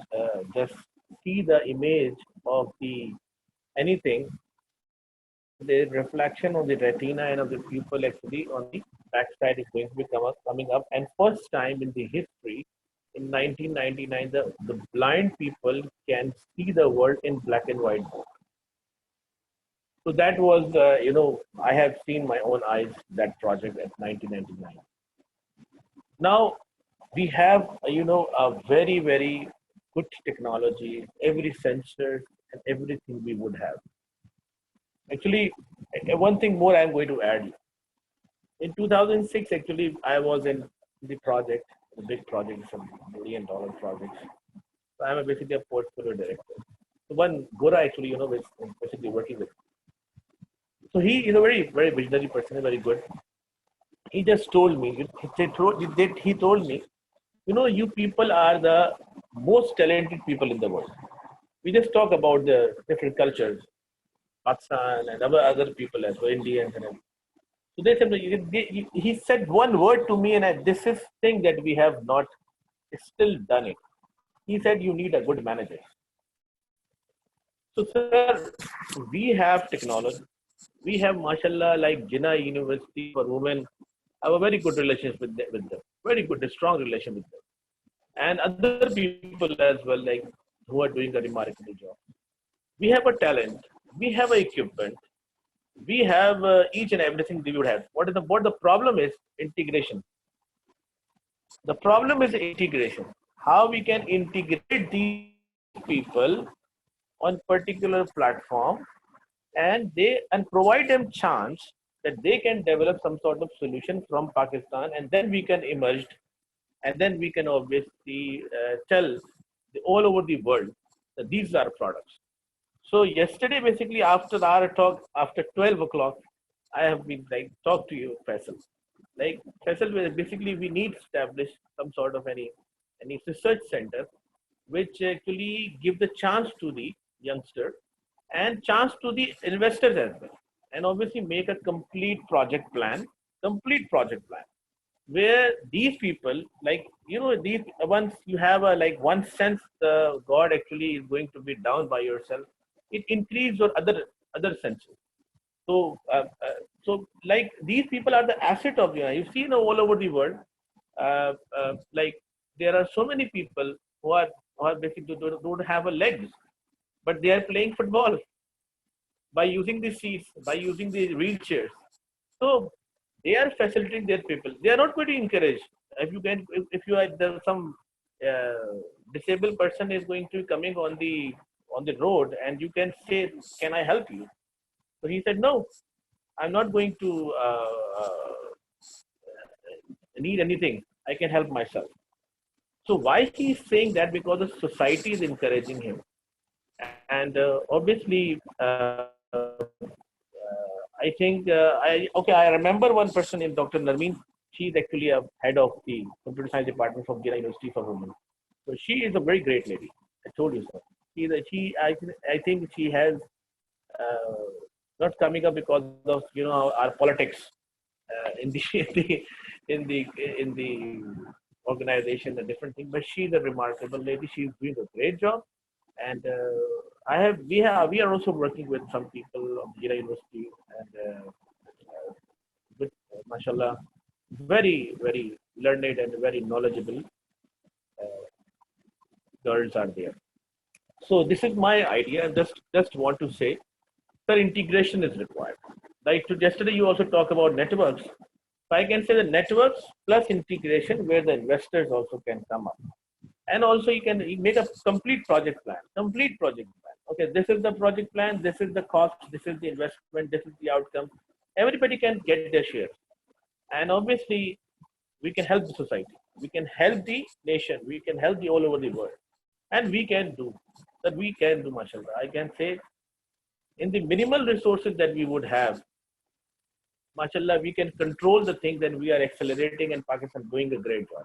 just see the image of the anything, the reflection of the retina and of the pupil actually on the backside is going to be coming up. And first time in the history, in 1999, the blind people can see the world in black and white. So that was, I have seen my own eyes that project at 1999. Now we have, a very, very good technology, every sensor and everything we would have. Actually, one thing more I'm going to add. In 2006, actually, I was in the project, the big project, some $1 million projects. So I'm basically a portfolio director. So one Gora actually, is basically working with. So he is a very, very visionary person, very good. He just told me, he told me, you people are the most talented people in the world. We just talk about the different cultures, Pakistan and other people as well, Indians and everything. So they said, he said one word to me, and this is thing that we have not still done it. He said, you need a good manager. So sir, we have technology. We have, mashallah, like Jinnah University for women, have a very good relationship with them. Very good, strong relation with them. And other people as well, like who are doing a remarkable job. We have a talent. We have a equipment. We have each and everything we would have. What the problem is? Integration. The problem is integration. How we can integrate these people on particular platform and provide them chance that they can develop some sort of solution from Pakistan, and then we can emerge, and then we can obviously tell all over the world that these are products. So yesterday, basically after our talk, after 12 o'clock, I have been like talk to you, Faisal. Like Faisal, basically we need to establish some sort of any research center which actually give the chance to the youngster and chance to the investors as well. And obviously make a complete project plan, where these people, like, you know, these, once you have a, like, one sense the God actually is going to be down by yourself, it increases your other senses. So, so like these people are the asset of the, you see, you know, all over the world, like there are so many people who are basically don't have a legs, but they are playing football by using the seats, by using the wheelchairs. So they are facilitating their people. They are not going to encourage. If you can, if you are there, some disabled person is going to be coming on the road, and you can say, "Can I help you?" So he said, "No, I'm not going to need anything. I can help myself." So why he is saying that? Because the society is encouraging him, and obviously, I think I remember one person named Dr. Narmeen. She's actually a head of the computer science department from Gera University for Women. So she is a very great lady. I told you so. I think she has not coming up because of, you know, our politics in the in the in the organization, a different thing. But she's a remarkable lady. She's doing a great job, and we are also working with some people of Gira University, and with mashallah, very learned and very knowledgeable girls are there. So this is my idea. Just want to say that integration is required. Like yesterday, you also talk about networks. So I can say the networks plus integration, where the investors also can come up. And also you can make a complete project plan. Okay, this is the project plan, this is the cost, this is the investment, this is the outcome. Everybody can get their share. And obviously, we can help the society. We can help the nation. We can help the all over the world. And we can do, mashallah. I can say, in the minimal resources that we would have, mashallah, we can control the things, and we are accelerating, and Pakistan doing a great job.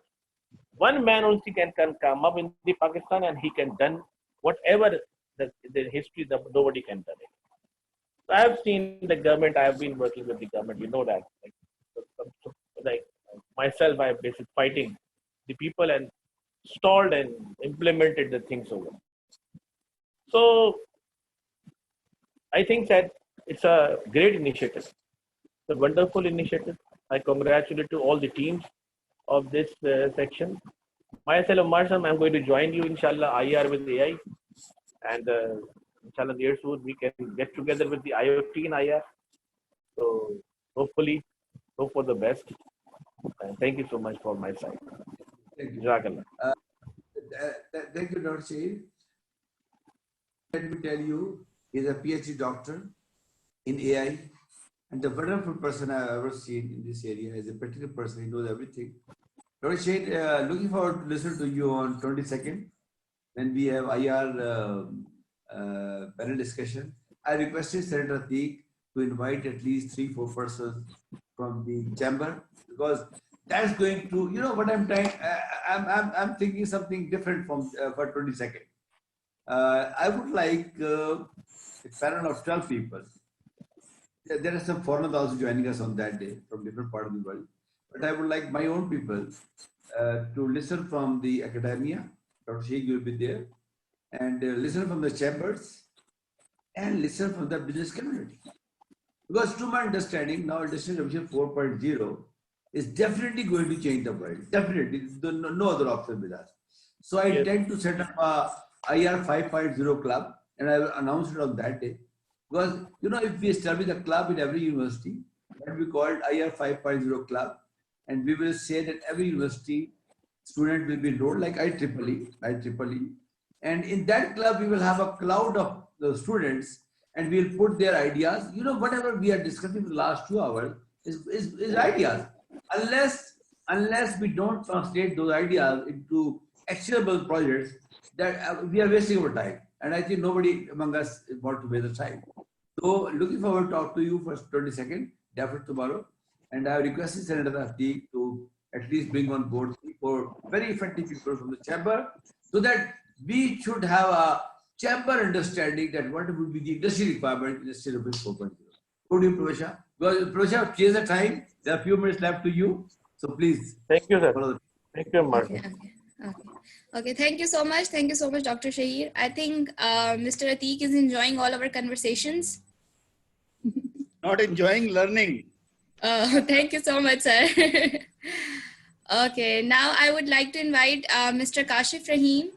One man only can come up in the Pakistan, and he can done whatever the history that nobody can do it. So I have seen the government. I have been working with the government. You know that. Like myself, I have basically fighting the people and stalled and implemented the things over. So I think that it's a great initiative. It's a wonderful initiative. I congratulate to all the teams of this section. Myself, Marsam, I'm going to join you, inshallah, IR with AI. And inshallah, near soon, we can get together with the IoT and IR. So hopefully, hope for the best. And thank you so much for my side. Thank you. Jazakallah. Thank you, Dr. Shahid. Let me tell you, he's a PhD doctor in AI, and the wonderful person I've ever seen in this area. Is a practical person. He knows everything. Dr. Shahid, looking forward to listen to you on 22nd when we have IR panel discussion. I requested Senator Teague to invite at least 3-4 persons from the chamber, because that's going to, you know what I'm trying. I'm thinking something different from for 22nd. I would like a panel of 12 people. There are some foreigners also joining us on that day from different parts of the world. But I would like my own people to listen from the academia. Dr. Sheikh will be there, and listen from the chambers, and listen from the business community. Because to my understanding, now Industrial Revolution 4.0 is definitely going to change the world. Definitely, no other option with us. So I intend to set up a IR 5.0 club, and I will announce it on that day. Because, you know, if we establish a club in every university, that will be called IR 5.0 club, and we will say that every university student will be enrolled like IEEE. And in that club, we will have a cloud of the students, and we'll put their ideas. You know, whatever we are discussing for the last 2 hours is ideas. Unless we don't translate those ideas into actionable projects, that we are wasting our time. And I think nobody among us wants to waste the time. So looking forward to talk to you for 22nd, definitely tomorrow. And I have requested Senator Atiq to at least bring on board 3-4 very effective people from the chamber, so that we should have a chamber understanding that what would be the industry requirement in Industry 4.0. Would you, Professor? Well, Professor, change the time. There are a few minutes left to you. So please. Thank you, sir. Follow the... Thank you, Mark. Okay, okay. Thank you so much. Thank you so much, Dr. Shahir. I think Mr. Atiq is enjoying all our conversations. Not enjoying learning. Thank you so much, sir. Okay, now I would like to invite Mr. Kashif Rahim.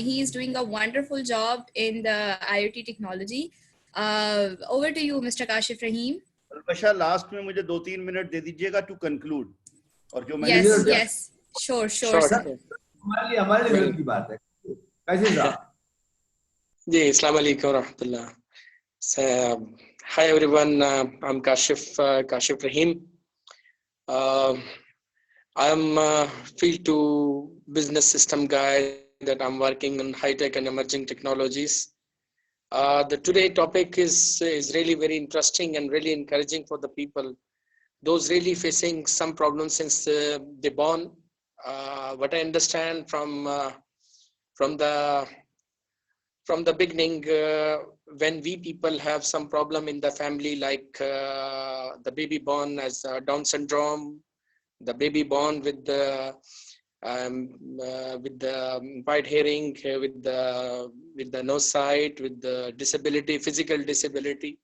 He is doing a wonderful job in the IoT technology. Over to you, Mr. Kashif Rahim. Alpasha, last में मुझे 2-3 minute दे दीजिएगा to conclude. और जो मैंने Yes, yes. Sure, sure, sir. हमारे level की बात है. कैसे साहब? जी, अस्सलाम वालेकुम रहमतुल्लाह. Hi everyone, I'm Kashif Rahim. I'm a field to business system guy that I'm working on high-tech and emerging technologies. The today topic is really very interesting and really encouraging for the people. Those really facing some problems since they born. What I understand from the beginning, when we people have some problem in the family, like the baby born as Down syndrome, the baby born with the impaired hearing, with the no sight, with the disability, physical disability.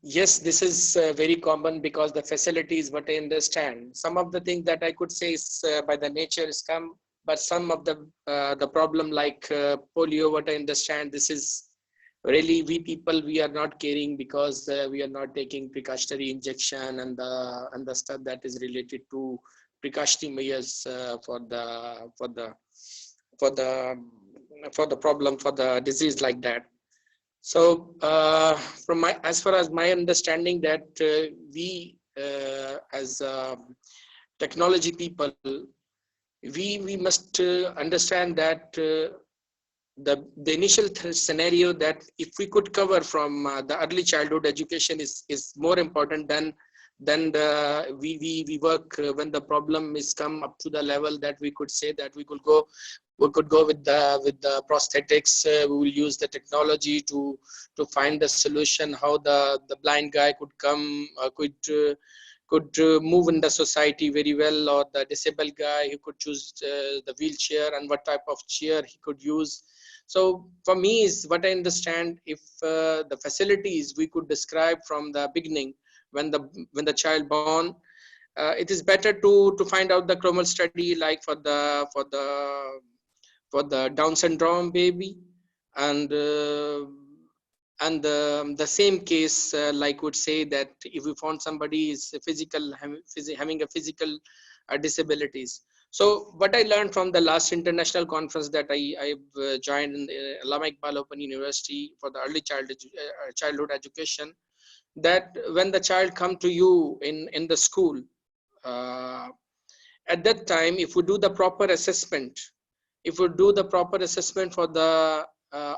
Yes, this is very common because the facilities, what I understand. Some of the things that I could say is by the nature is come, but some of the problem like polio, what I understand, this is really we people, we are not caring because we are not taking precautionary injection and the stuff that is related to precautionary measures for the problem, for the disease like that. So as far as my understanding that we as technology people, we must understand that the initial scenario that if we could cover from the early childhood education is more important than we work when the problem is come up to the level that we could say that we could go with the prosthetics. We will use the technology to find the solution how the blind guy could come could move in the society very well, or the disabled guy who could choose the wheelchair and what type of chair he could use. So for me is what I understand, if the facilities we could describe from the beginning when the child born, it is better to find out the chromal study like for the Down syndrome baby, and the same case like would say that if we found somebody is having a physical disabilities. So what I learned from the last international conference that I've joined in Allama Iqbal Open University for the early childhood education, that when the child come to you in the school, at that time, if we do the proper assessment, for the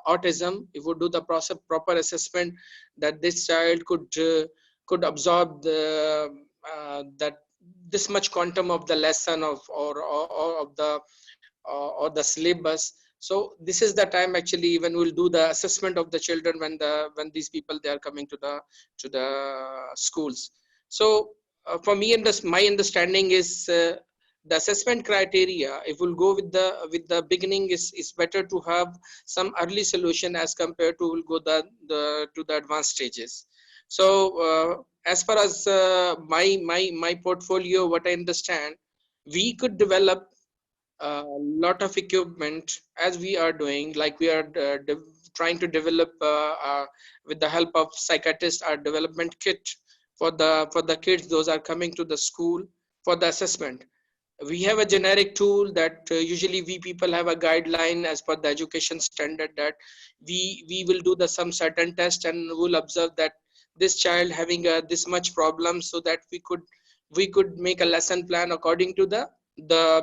autism, if we do the proper assessment that this child could absorb that this much quantum of the lesson or the syllabus. So this is the time actually when we'll do the assessment of the children when these people they are coming to the schools. So for me, and my understanding is the assessment criteria, if we'll go with the beginning, is better to have some early solution as compared to we'll go to the advanced stages. So as far as my portfolio, what I understand, we could develop a lot of equipment as we are doing, like we are trying to develop with the help of psychiatrists, our development kit for the kids those are coming to the school for the assessment. We have a generic tool that usually we people have a guideline as per the education standard that we will do some certain test and we'll observe that this child having this much problem, so that we could make a lesson plan according to the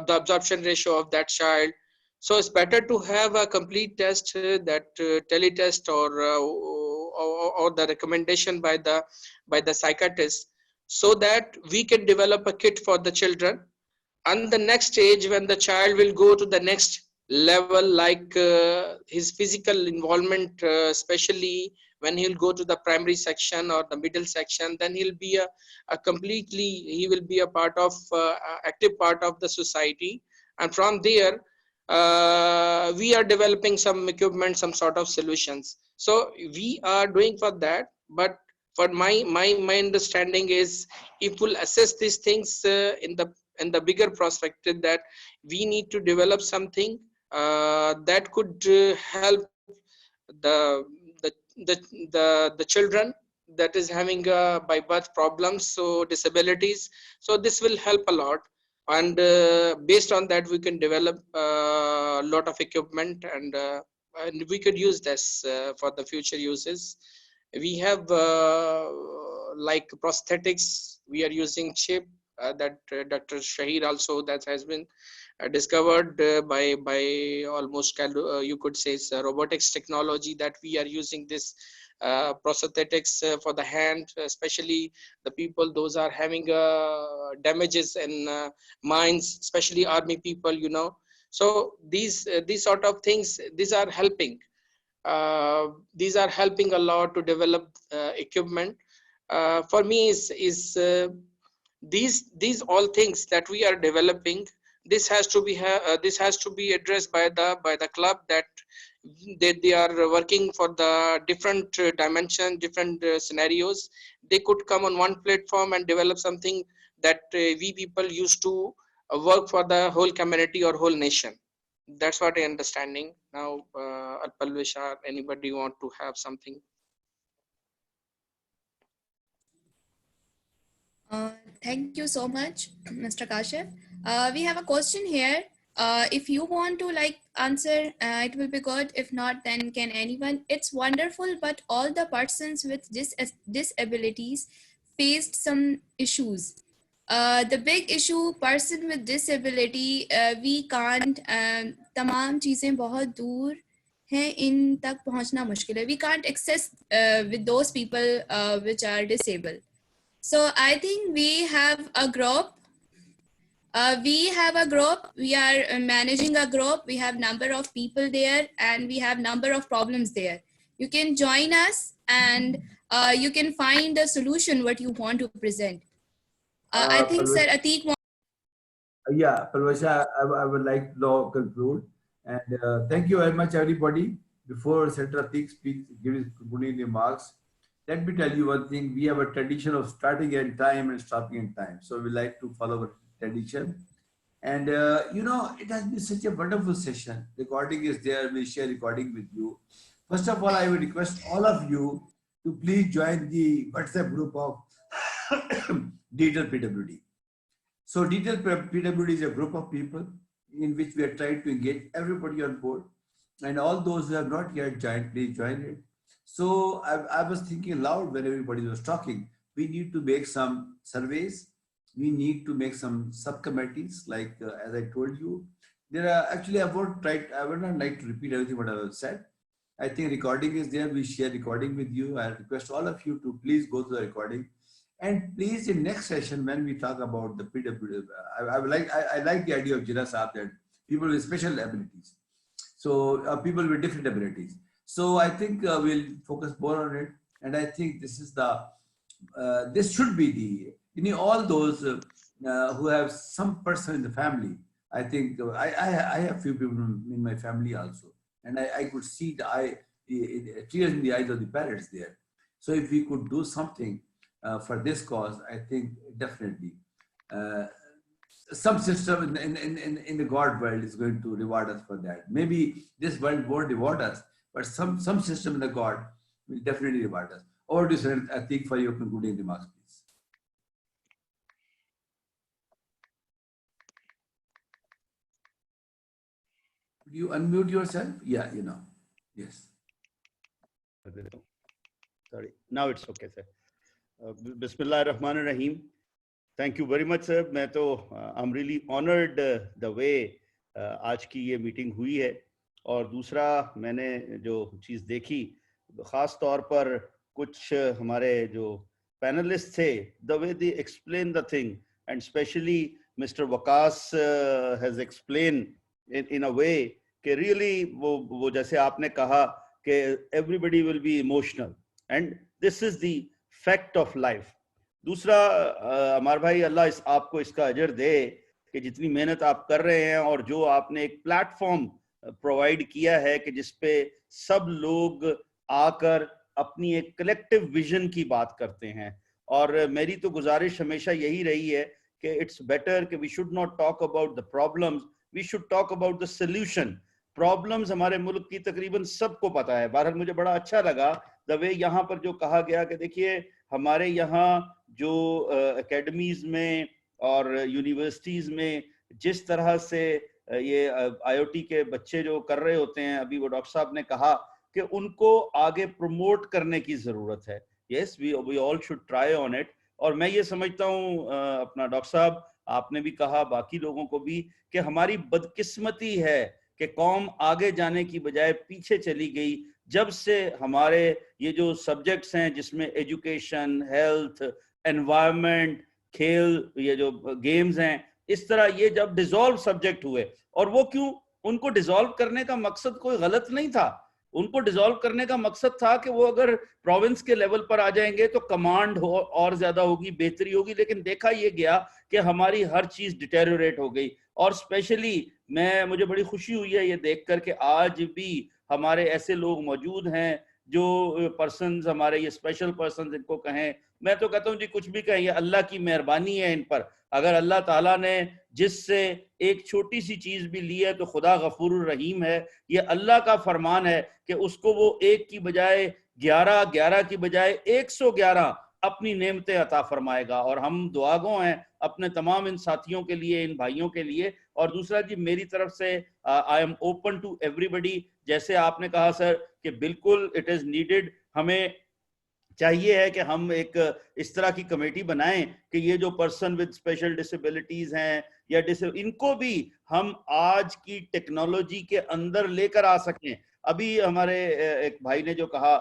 absorption ratio of that child. So it's better to have a complete test that teletest or the recommendation by the psychiatrist, so that we can develop a kit for the children. And the next stage, when the child will go to the next level, like his physical involvement, especially when he'll go to the primary section or the middle section, then he'll be a completely, he will be a part of active part of the society. And from there we are developing some equipment, some sort of solutions. So we are doing for that. But for my understanding is, if we'll assess these things in the bigger perspective, that we need to develop something that could help the, the the children that is having by birth problems, so disabilities. So this will help a lot, and based on that we can develop a lot of equipment, and we could use this for the future uses. We have like prosthetics, we are using chip that Dr. Shahid also, that has been discovered by almost you could say it's robotics technology, that we are using this prosthetics for the hand, especially the people those are having damages in mines, especially army people, you know. So these sort of things, these are helping a lot to develop equipment. For me is these all things that we are developing, this has to be this has to be addressed by the club, that they are working for the different dimension, different scenarios. They could come on one platform and develop something that we people used to work for the whole community or whole nation. That's what I understanding now. Alpalvish, or anybody want to have something? Thank you so much, Mr. Kashif. We have a question here. If you want to like answer, it will be good. If not, then can anyone? It's wonderful, but all the persons with disabilities faced some issues. The big issue, person with disability, we can't, तमाम चीज़ें बहुत दूर हैं, इन तक पहुंचना मुश्किल है. We can't access with those people which are disabled. So I think we have a group. We are managing a group. We have number of people there, and we have number of problems there. You can join us, and you can find a solution what you want to present. I think Sir Atik. Yeah, Palvasha, I would like to now conclude. And thank you very much, everybody. Before Senator Atik speaks, give his concluding remarks, let me tell you one thing. We have a tradition of starting in time and stopping in time. So we like to follow our tradition. And, you know, it has been such a wonderful session. Recording is there. We'll share recording with you. First of all, I would request all of you to please join the WhatsApp group of Digital PWD. So Digital PWD is a group of people in which we are trying to engage everybody on board. And all those who have not yet joined, please join it. So I was thinking loud when everybody was talking. We need to make some surveys. We need to make some subcommittees, like as I told you. There are actually, I would not like to repeat everything what I have said. I think recording is there. We share recording with you. I request all of you to please go to the recording. And please, in next session, when we talk about the PWD, I like the idea of Jira Saab, that people with special abilities. So people with different abilities. So I think we'll focus more on it. And I think this is this should be all those who have some person in the family. I think I have few people in my family also. And I could see the tears in the eyes of the parents there. So if we could do something for this cause, I think definitely some system in the God world is going to reward us for that. Maybe this world won't reward us, but some system in the God will definitely reward us. Over to Sir Atik for your concluding remarks, please. Could you unmute yourself? Yeah, you know. Yes. Sorry, now it's okay, sir. Bismillah ar-Rahman ar-Rahim. Thank you very much, sir. I'm really honored the way आज की ये meeting हुई है. और दूसरा, मैंने जो चीज़ देखी, ख़ास तौर पर कुछ हमारे जो पैनलिस्ट थे, the way they explain the thing, and especially Mr. Waqas has explained in a way कि रियली वो जैसे आपने कहा कि everybody will be emotional and this is the fact of life. दूसरा अमर भाई, अल्लाह आपको इसका अजर दे कि जितनी मेहनत आप कर रहे हैं और जो आपने एक प्लेटफॉर्म प्रोवाइड किया है कि जिसपे सब लोग आकर अपनी एक कलेक्टिव विजन की बात करते हैं। और मेरी तो गुजारिश हमेशा यही रही है कि इट्स बेटर कि we should not talk about the problems, we should talk about the solution. Problems हमारे मुल्क की तकरीबन सबको पता है। बहरहाल मुझे बड़ा अच्छा लगा द वे यहाँ पर जो कहा गया कि देखिए हमारे यहाँ जो एकेडमीज में और यूनिवर्सिटीज में जिस तरह से ये IoT के बच्चे जो कर रहे होते हैं, अभी वो डॉक्टर साहब ने कहा कि उनको आगे प्रमोट करने की जरूरत है। Yes, we all should try on it. और मैं ये समझता हूँ अपना डॉक्टर साहब, आपने भी कहा, बाकी लोगों को भी, कि हमारी बदकिस्मती है कि कौम आगे जाने की बजाय पीछे चली गई। जब से हमारे ये जो सब्जेक्ट्स हैं जिसमें एजुकेशन, हेल्थ, एनवायरनमेंट, खेल, ये जो गेम्स हैं, इस तरह ये जब डिसॉल्व सब्जेक्ट हुए, और वो क्यों, उनको डिसॉल्व करने का मकसद कोई गलत नहीं था। उनको डिसॉल्व करने का मकसद था कि वो अगर प्रोविंस के लेवल पर आ जाएंगे तो कमांड हो और ज्यादा होगी, बेहतरी होगी। लेकिन देखा ये गया कि हमारी हर चीज डिटेरियोरेट हो गई। और स्पेशली मुझे बड़ी खुशी हुई है ये देखकर कि आज भी हमारे ऐसे लोग मौजूद हैं जो पर्सन्स, हमारे ये स्पेशल पर्सन इनको कहें, मैं तो कहता हूँ जी कुछ भी कहें, ये अल्लाह की मेहरबानी है इन पर। अगर अल्लाह ताला ने जिससे एक छोटी सी चीज भी ली है तो खुदा गफूरुर रहीम है। ये अल्लाह का फरमान है कि उसको वो एक की बजाय 11, 11 की बजाय 111 अपनी नेमतें अता फरमाएगा। और हम दुआगो हैं अपने तमाम इन साथियों के लिए, इन भाइयों के लिए। और दूसरा जी, मेरी तरफ से I am open to everybody. जैसे आपने कहा सर कि बिल्कुल इट इज नीडेड, हमें चाहिए है कि हम एक इस तरह की कमेटी बनाएं कि ये जो पर्सन विद स्पेशल डिसेबिलिटीज हैं या इनको भी हम आज की टेक्नोलॉजी के अंदर लेकर आ सकें। अभी हमारे एक भाई ने जो कहा,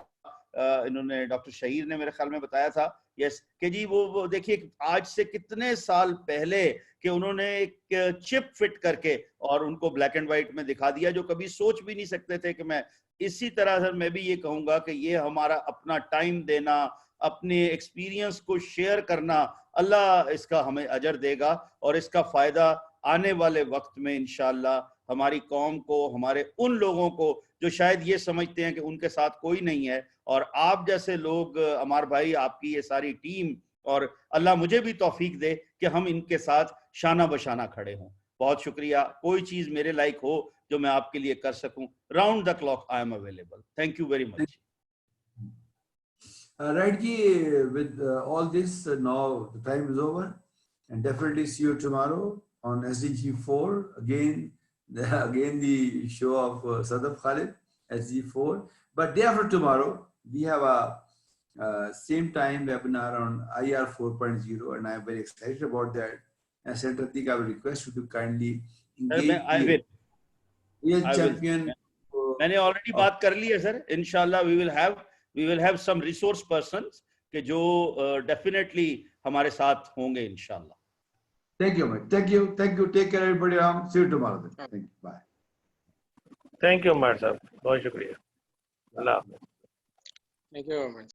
इन्होंने, डॉक्टर शहीर ने मेरे ख्याल में बताया था, यस, कि जी वो देखिए आज से कितने साल पहले कि उन्होंने एक चिप फिट करके और उनको ब्लैक एंड व्हाइट में दिखा दिया, जो कभी सोच भी नहीं सकते थे कि मैं इसी तरह सर मैं भी ये कहूंगा कि ये हमारा अपना टाइम देना, अपने एक्सपीरियंस को शेयर करना, अल्लाह इसका हमें अजर देगा। और इसका फायदा आने वाले वक्त में इंशाअल्लाह हमारी कौम को, हमारे उन लोगों को जो शायद ये समझते हैं कि उनके साथ कोई नहीं है, और आप जैसे लोग, अमर भाई, आपकी ये सारी टीम, और अल्लाह मुझे भी तौफीक दे कि हम इनके साथ शाना बशाना खड़े हों। बहुत शुक्रिया। कोई चीज मेरे लायक हो जो मैं आपके लिए कर सकूं, round the clock I am available. Thank you very much. Right, Ji, with all this, now the time is over, and definitely see you tomorrow on SDG 4. Again the show of Sadaf Khalid, SDG 4. But day after tomorrow, we have a same time webinar on IR 4.0, and I am very excited about that. And Senator Atik, I will request you to kindly engage the champion. मैंने already बात कर ली है sir. इंशाल्लाह we will have some resource persons के जो definitely हमारे साथ होंगे इंशाल्लाह। Thank you, mate. Thank you. Take care, everybody. See you tomorrow. Thank you. Bye. Thank you, Umar साहब, बहुत शुक्रिया। अल्लाह। Thank you very much.